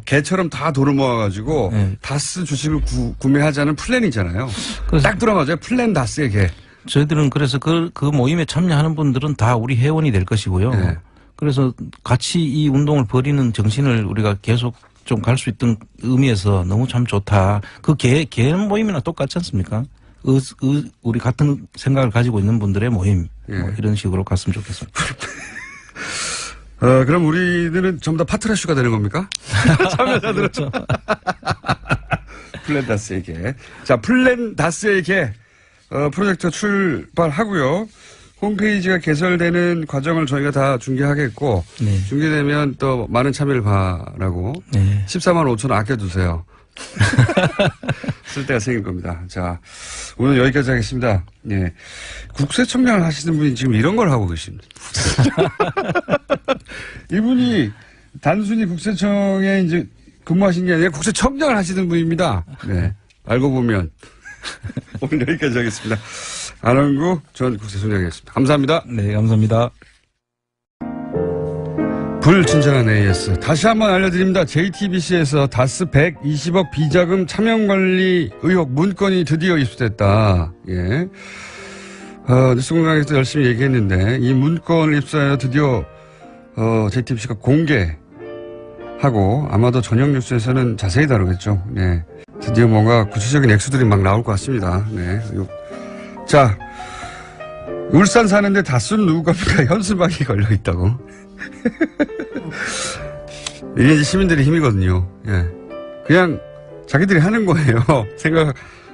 개처럼 다 돈을 모아가지고 네. 다스 주식을 구매하자는 플랜이잖아요. 그래서 딱 들어맞아요. 플랜 다스의 개. 저희들은 그래서 그 모임에 참여하는 분들은 다 우리 회원이 될 것이고요. 네. 그래서 같이 이 운동을 벌이는 정신을 우리가 계속 좀 갈 수 있던 의미에서 너무 참 좋다. 그 개 모임이나 똑같지 않습니까? 우리 같은 생각을 가지고 있는 분들의 모임. 예. 뭐 이런 식으로 갔으면 좋겠습니다. 그럼 우리들은 전부 다 파트라슈가 되는 겁니까? 참여자들은. 그렇죠. 플랜 다스에게. 자, 플랜 다스에게 프로젝트 출발하고요. 홈페이지가 개설되는 과정을 저희가 다 중계하겠고, 네. 중계되면 또 많은 참여를 바라고, 네. 14만 5천 원 아껴두세요. 쓸 때가 생길 겁니다. 자, 오늘 여기까지 하겠습니다. 예. 국세청장을 하시는 분이 지금 이런 걸 하고 계십니다. 이분이 단순히 국세청에 이제 근무하신 게 아니라 국세청장을 하시는 분입니다. 네. 알고 보면. 오늘 여기까지 하겠습니다. 안원구 전 국세청장이었습니다. 감사합니다. 네, 감사합니다. 불친절한 AS. 다시 한번 알려드립니다. JTBC에서 다스 120억 비자금 차명관리 의혹 문건이 드디어 입수됐다. 예. 뉴스공장에서 열심히 얘기했는데 이 문건을 입수하여 드디어 JTBC가 공개하고 아마도 저녁 뉴스에서는 자세히 다루겠죠. 네. 드디어 뭔가 구체적인 액수들이 막 나올 것 같습니다. 네. 자, 울산 사는데 다스는 누구 겁니까? 현수막이 걸려 있다고. 이게 이제 시민들의 힘이거든요. 예. 그냥 자기들이 하는 거예요.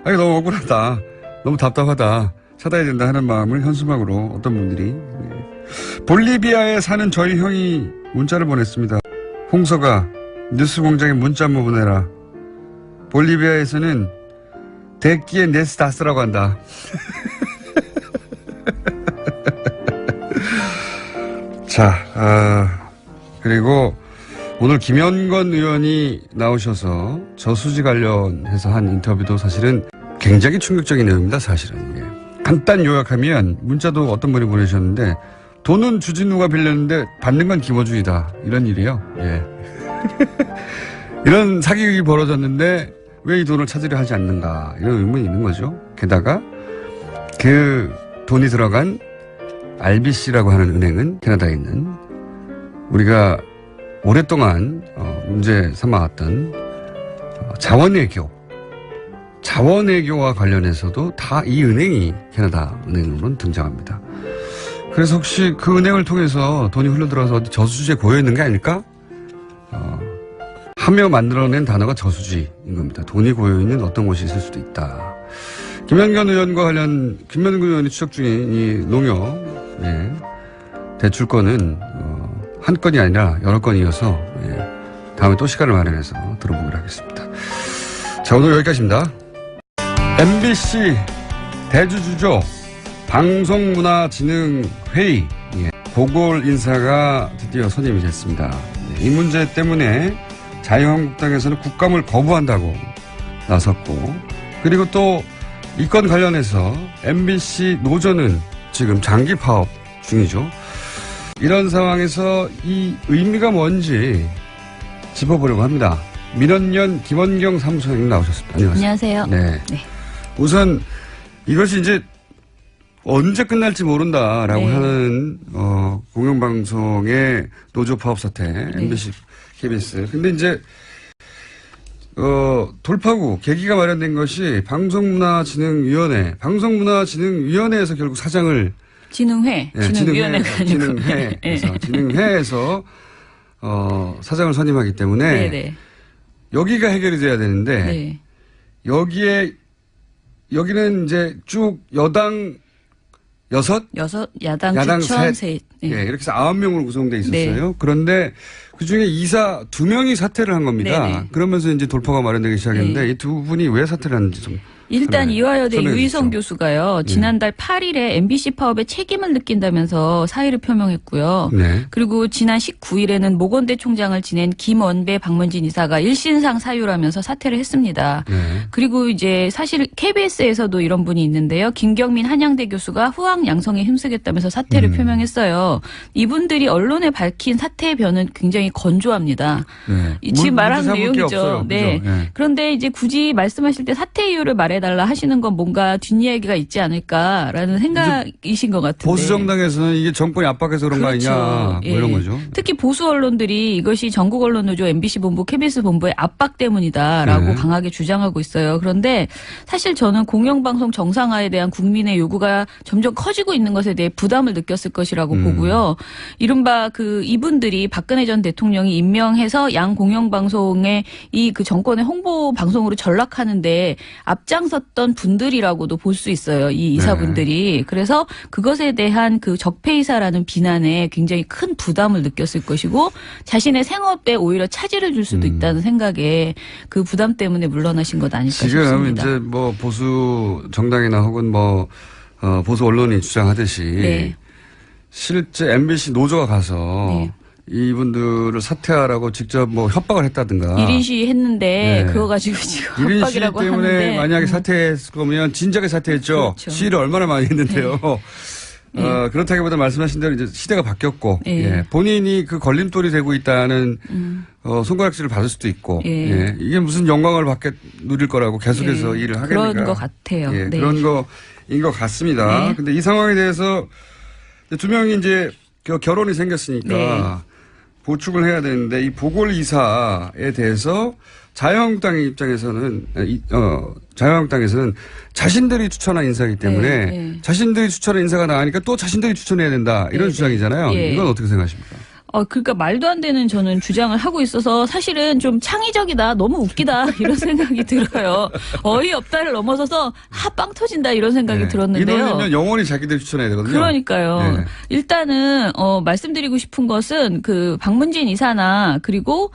너무 억울하다. 너무 답답하다. 찾아야 된다 하는 마음을 현수막으로 어떤 분들이. 예. 볼리비아에 사는 저희 형이 문자를 보냈습니다. 홍서가 뉴스공장에 문자 한번 보내라. 볼리비아에서는 대끼에 네스 다스라고 한다. 자, 그리고 오늘 김현건 의원이 나오셔서 저수지 관련해서 한 인터뷰도 사실은 굉장히 충격적인 내용입니다, 사실은. 예. 간단 요약하면 문자도 어떤 분이 보내셨는데 돈은 주진우가 빌렸는데 받는 건 김어준이다. 이런 일이에요. 예. 이런 사기극이 벌어졌는데 왜 이 돈을 찾으려 하지 않는가 이런 의문이 있는 거죠. 게다가 그 돈이 들어간 RBC라고 하는 은행은 캐나다에 있는 우리가 오랫동안 문제 삼아왔던 자원외교와 관련해서도 다 이 은행이 캐나다 은행으로는 등장합니다. 그래서 혹시 그 은행을 통해서 돈이 흘러들어서 어디 저수지에 고여있는 게 아닐까? 하며 만들어낸 단어가 저수지인 겁니다. 돈이 고여있는 어떤 곳이 있을 수도 있다. 김현근 의원이 추적 중인 이 농협 대출건은 한 건이 아니라 여러 건이어서 다음에 또 시간을 마련해서 들어보기로 하겠습니다. 자, 오늘 여기까지입니다. MBC 대주주죠. 방송문화진흥회의 보궐 인사가 드디어 선임이 됐습니다. 이 문제 때문에 자유한국당에서는 국감을 거부한다고 나섰고, 그리고 또 이 건 관련해서 MBC 노조는 지금 장기 파업 중이죠. 이런 상황에서 이 의미가 뭔지 짚어보려고 합니다. 민원연 김원경 사무소장님 나오셨습니다. 안녕하세요. 안녕하세요. 네. 우선 이것이 이제 언제 끝날지 모른다라고 하는 공영방송의 노조 파업 사태, MBC, KBS. 근데 이제 돌파구 계기가 마련된 것이 방송문화진흥위원회에서 결국 사장을 진흥위원회가 아니고 진흥회에서 사장을 선임하기 때문에 네네. 여기가 해결이 돼야 되는데 네. 여기는 이제 쭉 여당 6, 야당 추천 셋. 네. 이렇게 해서 9명으로 구성돼 있었어요. 네. 그런데 그중에 이사 2명이 사퇴를 한 겁니다. 네네. 그러면서 이제 돌파가 마련되기 시작했는데 이 두 분이 왜 사퇴를 했는지 좀. 일단 이화여대 유희성 교수가요. 지난달 8일에 MBC 파업에 책임을 느낀다면서 사의를 표명했고요. 네. 그리고 지난 19일에는 모건대 총장을 지낸 김원배 박문진 이사가 일신상 사유라면서 사퇴를 했습니다. 네. 그리고 이제 사실 KBS에서도 이런 분이 있는데요. 김경민 한양대 교수가 후황 양성에 힘쓰겠다면서 사퇴를 표명했어요. 이분들이 언론에 밝힌 사퇴의 변은 굉장히 건조합니다. 네. 지금 말한 내용이죠. 네. 네. 그런데 이제 굳이 말씀하실 때 사퇴 이유를 말해달라 하시는 건 뭔가 뒷이야기가 있지 않을까라는 생각이신 것 같은데. 보수 정당에서는 이게 정권이 압박해서 그런 그렇죠. 거 아니냐 뭐 이런 거죠. 특히 보수 언론들이 이것이 전국 언론노조 MBC 본부, KBS 본부의 압박 때문이다라고 강하게 주장하고 있어요. 그런데 사실 저는 공영방송 정상화에 대한 국민의 요구가 점점 커지고 있는 것에 대해 부담을 느꼈을 것이라고 보고요. 이른바 이분들이 박근혜 전 대통령이 임명해서 양 공영방송의 그 정권의 홍보 방송으로 전락하는데 앞장섰던 분들이라고도 볼 수 있어요. 이 이사분들이. 네. 그래서 그것에 대한 적폐이사라는 비난에 굉장히 큰 부담을 느꼈을 것이고 자신의 생업에 오히려 차질을 줄 수도 있다는 생각에 그 부담 때문에 물러나신 것 아닐까 싶습니다. 지금 이제 뭐 보수 정당이나 혹은 보수 언론이 주장하듯이 실제 MBC 노조가 가서 이분들을 사퇴하라고 직접 협박을 했다든가. 1인 시위 했는데 그거 가지고 지금 1인 협박이라고 시위 때문에 하는데. 만약에 사퇴했을 거면 진작에 사퇴했죠. 그렇죠. 시위를 얼마나 많이 했는데요. 그렇다기보다 말씀하신 대로 이제 시대가 바뀌었고 본인이 그 걸림돌이 되고 있다는 손가락질을 받을 수도 있고 이게 무슨 영광을 누릴 거라고 계속해서 일을 하겠는가. 그런 것 같아요. 네. 그런 거인 것 같습니다. 근데 이 상황에 대해서 두 명이 이제 결혼이 생겼으니까 보충을 해야 되는데 이 보궐 이사에 대해서 자유한국당의 입장에서는 자신들이 추천한 인사이기 때문에 자신들이 추천한 인사가 나가니까 또 자신들이 추천해야 된다 이런 주장이잖아요. 이건 어떻게 생각하십니까? 그러니까 말도 안 되는 저는 주장을 하고 있어서 사실은 좀 창의적이다, 너무 웃기다 이런 생각이 들어요. 어이없다를 넘어서서 빵 터진다 이런 생각이 들었는데요. 이 돈이면 영원히 자기들이 추천해야 되거든요. 그러니까요. 일단은 말씀드리고 싶은 것은 박문진 이사나 그리고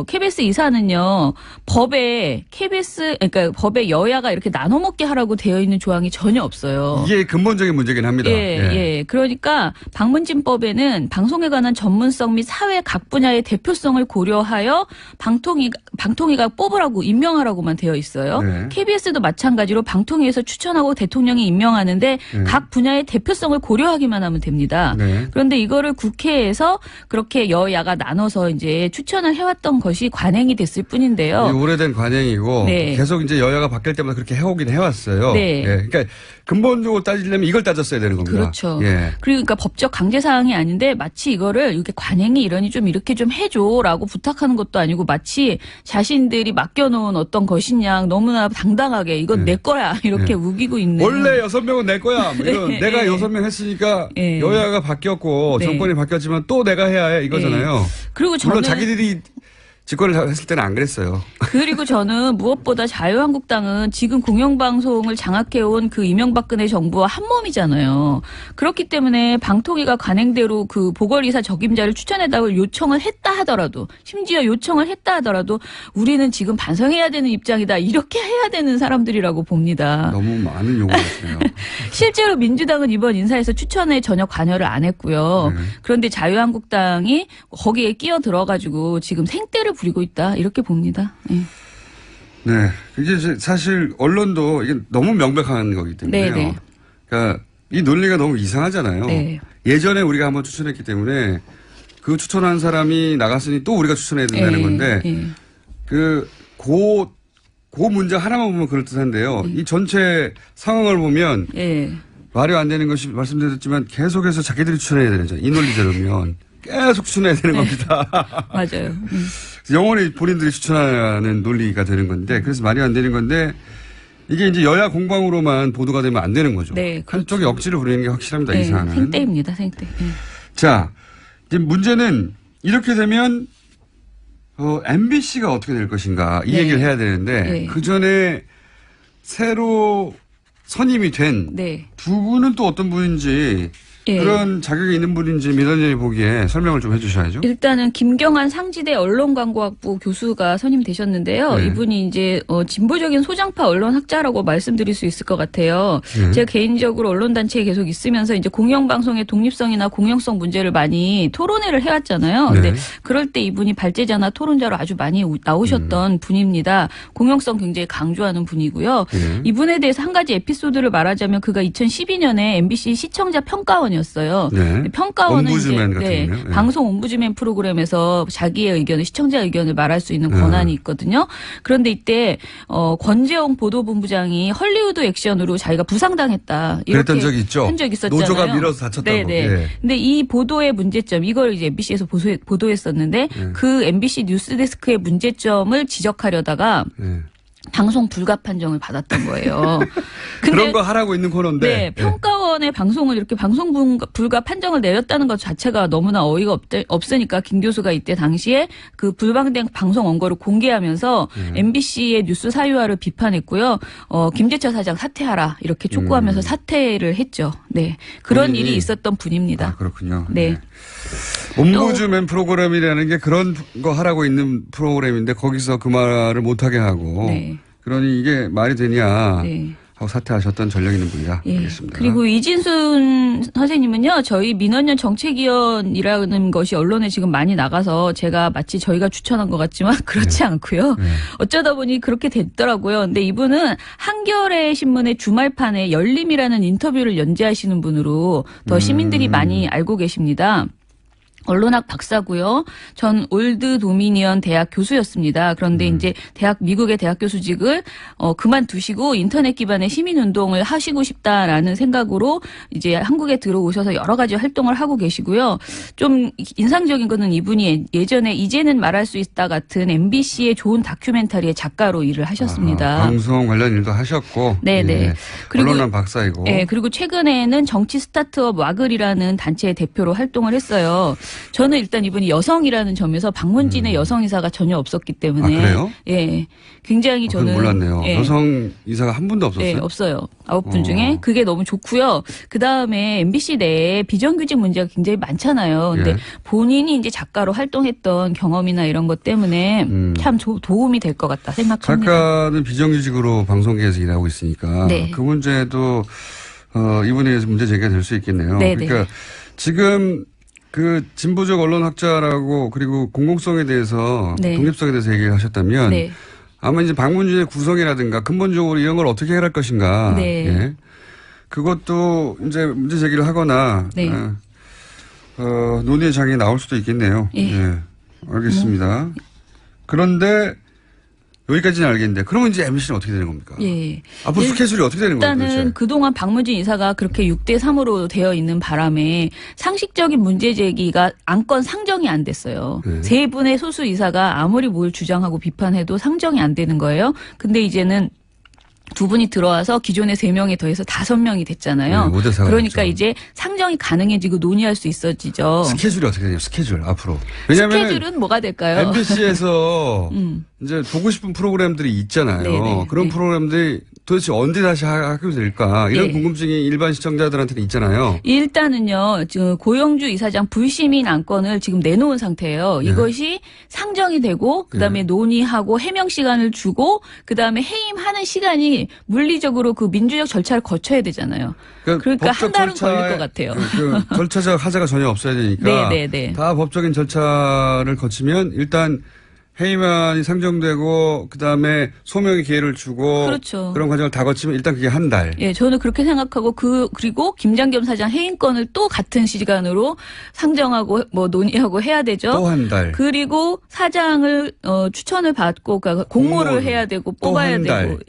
KBS 이사는요 법에 그러니까 법에 여야가 이렇게 나눠 먹게 하라고 되어 있는 조항이 전혀 없어요. 이게 근본적인 문제긴 합니다. 그러니까 방문진법에는 방송에 관한 전문 전문성 및 사회 각 분야의 대표성을 고려하여 방통위가 뽑으라고 임명하라고만 되어 있어요. 네. KBS도 마찬가지로 방통위에서 추천하고 대통령이 임명하는데 각 분야의 대표성을 고려하기만 하면 됩니다. 네. 그런데 이거를 국회에서 그렇게 여야가 나눠서 이제 추천을 해왔던 것이 관행이 됐을 뿐인데요. 오래된 관행이고 네. 계속 이제 여야가 바뀔 때마다 그렇게 해오긴 해왔어요. 네. 예. 그러니까 근본적으로 따지려면 이걸 따졌어야 되는 겁니다. 그렇죠. 예. 그러니까 법적 강제 사항이 아닌데 마치 이거를 이렇게 관행이 이러니 좀 이렇게 좀 해줘라고 부탁하는 것도 아니고 마치 자신들이 맡겨놓은 어떤 것이냐 너무나 당당하게 이건 내 거야 이렇게 우기고 있는. 원래 6명은 내 거야. 뭐 이런 네. 내가 6명 했으니까 네. 여야가 바뀌었고 네. 정권이 바뀌었지만 또 내가 해야 해 이거잖아요. 그리고 물론 저는 자기들이 집권을 했을 때는 안 그랬어요. 그리고 저는 무엇보다 자유한국당은 지금 공영방송을 장악해온 그 이명박근혜 정부와 한 몸이잖아요. 그렇기 때문에 방통위가 관행대로 그 보궐이사 적임자를 추천해달라고 요청을 했다 하더라도 심지어 요청을 했다 하더라도 우리는 지금 반성해야 되는 입장이다. 이렇게 해야 되는 사람들이라고 봅니다. 너무 많은 요구를 했어요. 실제로 민주당은 이번 인사에서 추천에 전혀 관여를 안 했고요. 그런데 자유한국당이 거기에 끼어 들어가지고 지금 생떼를 부리고 있다 이렇게 봅니다. 네. 네. 이게 사실 언론도 이게 너무 명백한 거기 때문에요. 네, 네. 그러니까 이 논리가 너무 이상하잖아요. 네. 예전에 우리가 한번 추천했기 때문에 그 추천한 사람이 나갔으니 또 우리가 추천해야 된다는 건데 고 문장 하나만 보면 그럴듯한데요. 이 전체 상황을 보면 말이 안 되는 것이 말씀드렸지만 계속해서 자기들이 추천해야 되는 거죠. 이 논리대로면 계속 추천해야 되는 겁니다. 맞아요. 영원히 본인들이 추천하는 논리가 되는 건데 그래서 말이 안 되는 건데 이게 이제 여야 공방으로만 보도가 되면 안 되는 거죠. 네, 한쪽이 억지를 부리는 게 확실합니다. 이 상황은. 생떼입니다. 생떼. 자, 이제 문제는 이렇게 되면 MBC가 어떻게 될 것인가 이 얘기를 해야 되는데 그 전에 새로 선임이 된 두 분은 또 어떤 분인지 그런 자격이 있는 분인지 민원연이 보기에 설명을 좀 해주셔야죠. 일단은 김경환 상지대 언론광고학부 교수가 선임되셨는데요. 이분이 이제 진보적인 소장파 언론학자라고 말씀드릴 수 있을 것 같아요. 제가 개인적으로 언론단체에 계속 있으면서 이제 공영방송의 독립성이나 공영성 문제를 많이 토론회를 해왔잖아요. 근데 그럴 때 이분이 발제자나 토론자로 아주 많이 나오셨던 분입니다. 공영성 굉장히 강조하는 분이고요. 이분에 대해서 한 가지 에피소드를 말하자면 그가 2012년에 MBC 시청자 평가원이었어요. 평가원은 옴부즈맨 이제 같은 방송 옴부즈맨 프로그램에서 자기의 의견을 시청자 의견을 말할 수 있는 권한이 있거든요. 그런데 이때 권재홍 보도본부장이 헐리우드 액션으로 자기가 부상당했다. 이렇게 그랬던 적이 있죠. 한 적이 있었잖아요. 노조가 밀어서 다쳤다고. 네네. 근데 이 보도의 문제점 이걸 이제 MBC에서 보도했었는데 그 MBC 뉴스데스크의 문제점을 지적하려다가 방송 불가 판정을 받았던 거예요. 근데 그런 거 하라고 있는 코너인데. 네, 평가원의 방송을 이렇게 방송 불가 판정을 내렸다는 것 자체가 너무나 어이가 없으니까 김 교수가 이때 당시에 그 불방된 방송 원고를 공개하면서 MBC의 뉴스 사유화를 비판했고요. 김재철 사장 사퇴하라 이렇게 촉구하면서 사퇴를 했죠. 네, 그런 일이 있었던 분입니다. 아, 그렇군요. 네. 옴부즈맨 프로그램이라는 게 그런 거 하라고 있는 프로그램인데 거기서 그 말을 못하게 하고 그러니 이게 말이 되냐 하고 사퇴하셨던 전력 있는 분이다. 알겠습니다. 그리고 이진순 선생님은요. 저희 민원연 정책위원이라는 것이 언론에 지금 많이 나가서 제가 마치 저희가 추천한 것 같지만 그렇지 않고요. 어쩌다 보니 그렇게 됐더라고요. 근데 이분은 한겨레 신문의 주말판에 열림이라는 인터뷰를 연재하시는 분으로 더 시민들이 많이 알고 계십니다. 언론학 박사고요. 전 올드 도미니언 대학 교수였습니다. 그런데 이제 미국의 대학 교수직을 그만두시고 인터넷 기반의 시민운동을 하시고 싶다라는 생각으로 이제 한국에 들어오셔서 여러 가지 활동을 하고 계시고요. 좀 인상적인 거는 이분이 예전에 이제는 말할 수 있다 같은 MBC의 좋은 다큐멘터리의 작가로 일을 하셨습니다. 방송 관련 일도 하셨고. 네네. 그리고 언론학 박사이고. 네, 그리고 최근에는 정치 스타트업 와글이라는 단체의 대표로 활동을 했어요. 저는 일단 이분이 여성이라는 점에서 박문진의 여성 이사가 전혀 없었기 때문에 그래요? 예, 굉장히 저는 몰랐네요. 예, 여성 이사가 한 분도 없었어요. 네, 없어요. 9분 중에 그게 너무 좋고요. 그 다음에 MBC 내에 비정규직 문제가 굉장히 많잖아요. 근데 본인이 이제 작가로 활동했던 경험이나 이런 것 때문에 참 도움이 될 것 같다 생각합니다. 작가는 비정규직으로 방송계에서 일하고 있으니까 그 문제도 이분에 의해서 문제 제기가 될 수 있겠네요. 네네. 그러니까 지금 그 진보적 언론학자라고 그리고 공공성에 대해서 네. 독립성에 대해서 얘기를 하셨다면 네. 아마 이제 방문진의 구성이라든가 근본적으로 이런 걸 어떻게 해결할 것인가. 네. 예. 그것도 이제 문제 제기를 하거나 네. 논의의 장이 나올 수도 있겠네요. 예. 예. 알겠습니다. 그런데 여기까지는 알겠는데 그러면 이제 MBC는 어떻게 되는 겁니까? 예. 앞으로 스케줄이 어떻게 되는 거예요? 일단은 도대체? 그동안 박문진 이사가 그렇게 6대3으로 되어 있는 바람에 상식적인 문제 제기가 안건 상정이 안 됐어요. 네. 세 분의 소수 이사가 아무리 뭘 주장하고 비판해도 상정이 안 되는 거예요. 근데 이제는 두 분이 들어와서 기존에 3명에 더해서 5명이 됐잖아요. 네, 5대 4가 그러니까 됐죠. 이제 상정이 가능해지고 논의할 수 있어지죠. 스케줄이 어떻게 되냐요? 스케줄 앞으로. 왜냐하면 스케줄은 뭐가 될까요? MBC에서 이제 보고 싶은 프로그램들이 있잖아요. 네네. 그런 네. 프로그램들이 도대체 언제 다시 하게 될까? 이런 예. 궁금증이 일반 시청자들한테는 있잖아요. 일단은요, 지금 고영주 이사장 불시민 안건을 지금 내놓은 상태예요. 네. 이것이 상정이 되고, 그 다음에 논의하고 해명 시간을 주고, 그 다음에 해임하는 시간이 물리적으로 그 민주적 절차를 거쳐야 되잖아요. 그러니까 한 법적 달은 절차에 걸릴 것 같아요. 그 절차적 하자가 전혀 없어야 되니까 네네네. 다 법적인 절차를 거치면 일단 해임안이 상정되고 그다음에 소명의 기회를 주고 그렇죠. 그런 과정을 다 거치면 일단 그게 한 달. 예, 저는 그렇게 생각하고 그리고 김장겸 사장 해임권을 또 같은 시간으로 상정하고 뭐 논의하고 해야 되죠. 또 한 달. 그리고 사장을 추천을 받고 그러니까 공모를 공모를 해야 되고 또 뽑아야 한 달. 되고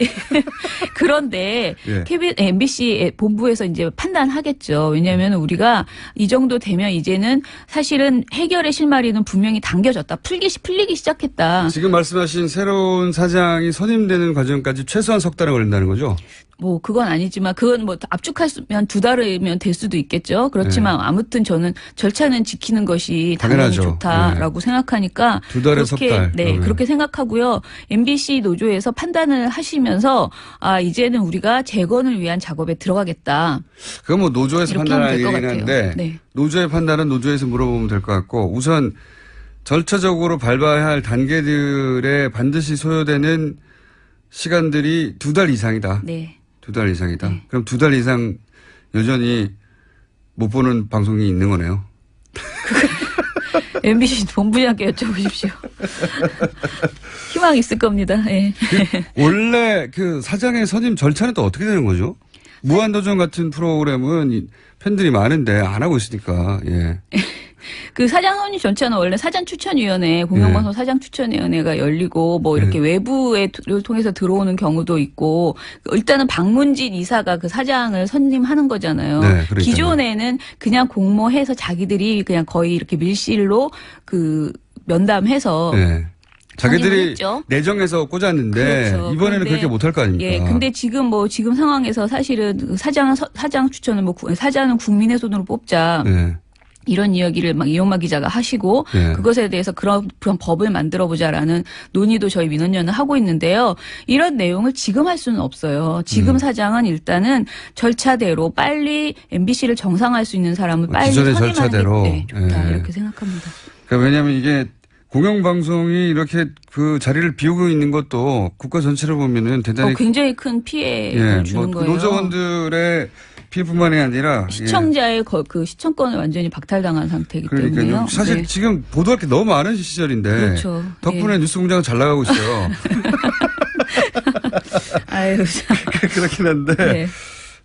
그런데 예. MBC 본부에서 이제 판단하겠죠. 왜냐하면 우리가 이 정도 되면 이제는 사실은 해결의 실마리는 분명히 당겨졌다. 풀리기 시작했다. 지금 말씀하신 새로운 사장이 선임되는 과정까지 최소한 석 달은 걸린다는 거죠? 뭐 그건 아니지만 그건 뭐 압축하면 2달이면 될 수도 있겠죠. 그렇지만 아무튼 저는 절차는 지키는 것이 당연히 당연하죠. 좋다라고 생각하니까 2달에 석 그렇게 달. 네 그러면. 그렇게 생각하고요. MBC 노조에서 판단을 하시면서 아 이제는 우리가 재건을 위한 작업에 들어가겠다. 그건 뭐 노조에서 이렇게 판단할 하면 될것 얘기긴 같아요. 한데 네. 노조의 판단은 노조에서 물어보면 될 것 같고 우선 절차적으로 밟아야 할 단계들에 반드시 소요되는 시간들이 2달 이상이다. 네. 2달 이상이다. 네. 그럼 2달 이상 여전히 못 보는 방송이 있는 거네요. MBC 본부장께 여쭤보십시오. 희망이 있을 겁니다. 예. 원래 그 사장의 선임 절차는 또 어떻게 되는 거죠? 무한도전 같은 프로그램은 팬들이 많은데 안 하고 있으니까, 예. 그 사장 선임 전체는 원래 사장 추천위원회, 공영방송 사장 추천위원회가 열리고 뭐 이렇게 외부를 통해서 들어오는 경우도 있고 일단은 박문진 이사가 그 사장을 선임하는 거잖아요. 네, 그러니까요. 기존에는 그냥 공모해서 자기들이 그냥 거의 이렇게 밀실로 그 면담해서 네. 자기들이 선임했죠. 내정해서 꽂았는데 그렇죠. 이번에는 그런데 그렇게 못할 거 아닙니까? 예, 근데 지금 상황에서 사실은 사장 추천을 사장은 국민의 손으로 뽑자. 네. 이런 이야기를 막 이용마 기자가 하시고 네. 그것에 대해서 그런 법을 만들어보자라는 논의도 저희 민원연은 하고 있는데요. 이런 내용을 지금 할 수는 없어요. 지금 사장은 일단은 절차대로 빨리 MBC를 정상화할 수 있는 사람을 빨리 기존의 선임하는 절차대로. 게 좋다 예. 이렇게 생각합니다. 그러니까 왜냐하면 이게 공영방송이 이렇게 그 자리를 비우고 있는 것도 국가 전체를 보면은 대단히 굉장히 큰 피해를 주는 거예요. 노조원들의 피해뿐만이 아니라 시청자의 그 시청권을 완전히 박탈당한 상태이기 그러니까요. 때문에요. 사실 네. 지금 보도할 게 너무 많은 시절인데 그렇죠. 덕분에 예. 뉴스공장은 잘 나가고 있어요. 아유, 참. 그렇긴 한데 네.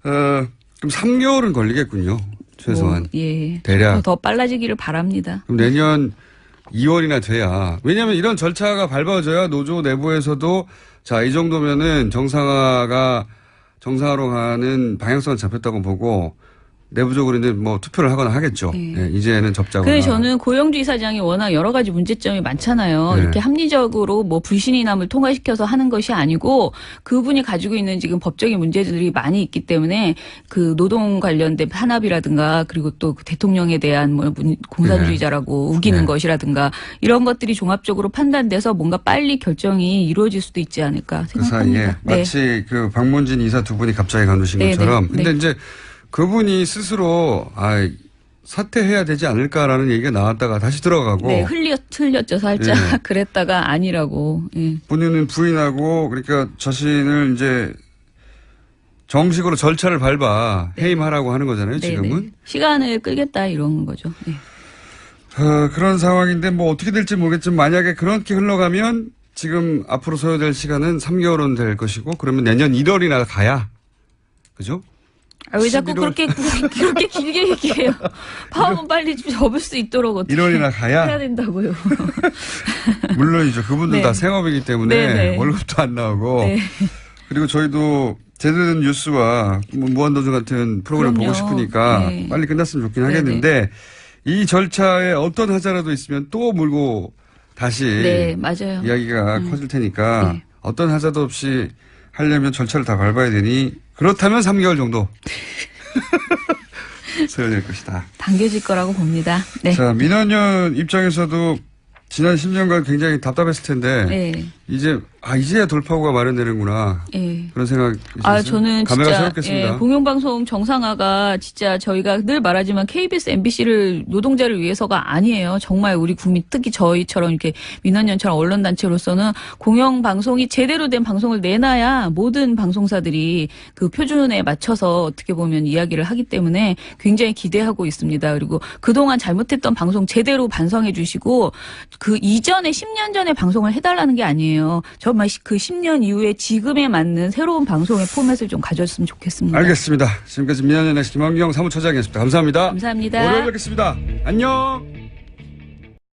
그럼 3개월은 걸리겠군요. 최소한. 뭐, 예. 대략. 더 빨라지기를 바랍니다. 그럼 내년 2월이나 돼야. 왜냐하면 이런 절차가 밟아져야 노조 내부에서도 자, 이 정도면은 정상화로 가는 방향성을 잡혔다고 보고 내부적으로 이제 뭐 투표를 하거나 하겠죠. 네. 예, 이제는 접자거나. 그래서 저는 고영주 이사장이 워낙 여러 가지 문제점이 많잖아요. 네. 이렇게 합리적으로 뭐 불신이남을 통과시켜서 하는 것이 아니고 그분이 가지고 있는 지금 법적인 문제들이 많이 있기 때문에 그 노동 관련된 탄압이라든가 그리고 또그 대통령에 대한 뭐 공산주의자라고 우기는 네. 것이라든가 이런 것들이 종합적으로 판단돼서 뭔가 빨리 결정이 이루어질 수도 있지 않을까 그 사이에 생각합니다. 네. 마치 그 박문진 이사 두 분이 갑자기 간두신 네, 것처럼. 네, 근데 네. 이제 그분이 스스로 사퇴해야 되지 않을까라는 얘기가 나왔다가 다시 들어가고. 네, 흘렸죠 살짝. 예. 그랬다가 아니라고. 예. 본인은 부인하고 그러니까 자신을 이제 정식으로 절차를 밟아 해임하라고 하는 거잖아요. 지금은. 네네. 시간을 끌겠다 이런 거죠. 네. 그런 상황인데 뭐 어떻게 될지 모르겠지만 만약에 그렇게 흘러가면 지금 앞으로 소요될 시간은 3개월은 될 것이고 그러면 내년 1월이나 가야 그죠? 왜 자꾸 11월. 그렇게 길게 얘기해요. 파업은 빨리 좀 접을 수 있도록 어떻게 1월이나 가야 해야 된다고요. 물론이죠. 그분들 네. 다 생업이기 때문에 네. 월급도 안 나오고 네. 그리고 저희도 제대로 된 뉴스와 뭐 무한도전 같은 프로그램 그럼요. 보고 싶으니까 네. 빨리 끝났으면 좋긴 네, 하겠는데 이 절차에 어떤 하자라도 있으면 또 물고 다시 네, 맞아요. 이야기가 커질 테니까 네. 어떤 하자도 없이 하려면 절차를 다 밟아야 되니 그렇다면 3개월 정도 소요될 것이다. 당겨질 거라고 봅니다. 네. 자, 민원연 입장에서도 지난 10년간 굉장히 답답했을 텐데 네. 이제야 돌파구가 마련되는구나 네. 그런 생각이 저는 감회가 진짜 새롭겠습니다. 공영방송 정상화가 진짜 저희가 늘 말하지만 KBS, MBC를 노동자를 위해서가 아니에요. 정말 우리 국민 특히 저희처럼 이렇게 민원연처럼 언론단체로서는 공영방송이 제대로 된 방송을 내놔야 모든 방송사들이 그 표준에 맞춰서 어떻게 보면 이야기를 하기 때문에 굉장히 기대하고 있습니다. 그리고 그동안 잘못했던 방송 제대로 반성해 주시고 그 이전에 10년 전에 방송을 해달라는 게 아니에요. 정말 그 10년 이후에 지금에 맞는 새로운 방송의 포맷을 좀 가졌으면 좋겠습니다. 알겠습니다. 지금까지 민원연의 김원경 사무처장이었습니다. 감사합니다. 감사합니다. 월요일 뵙겠습니다. 안녕.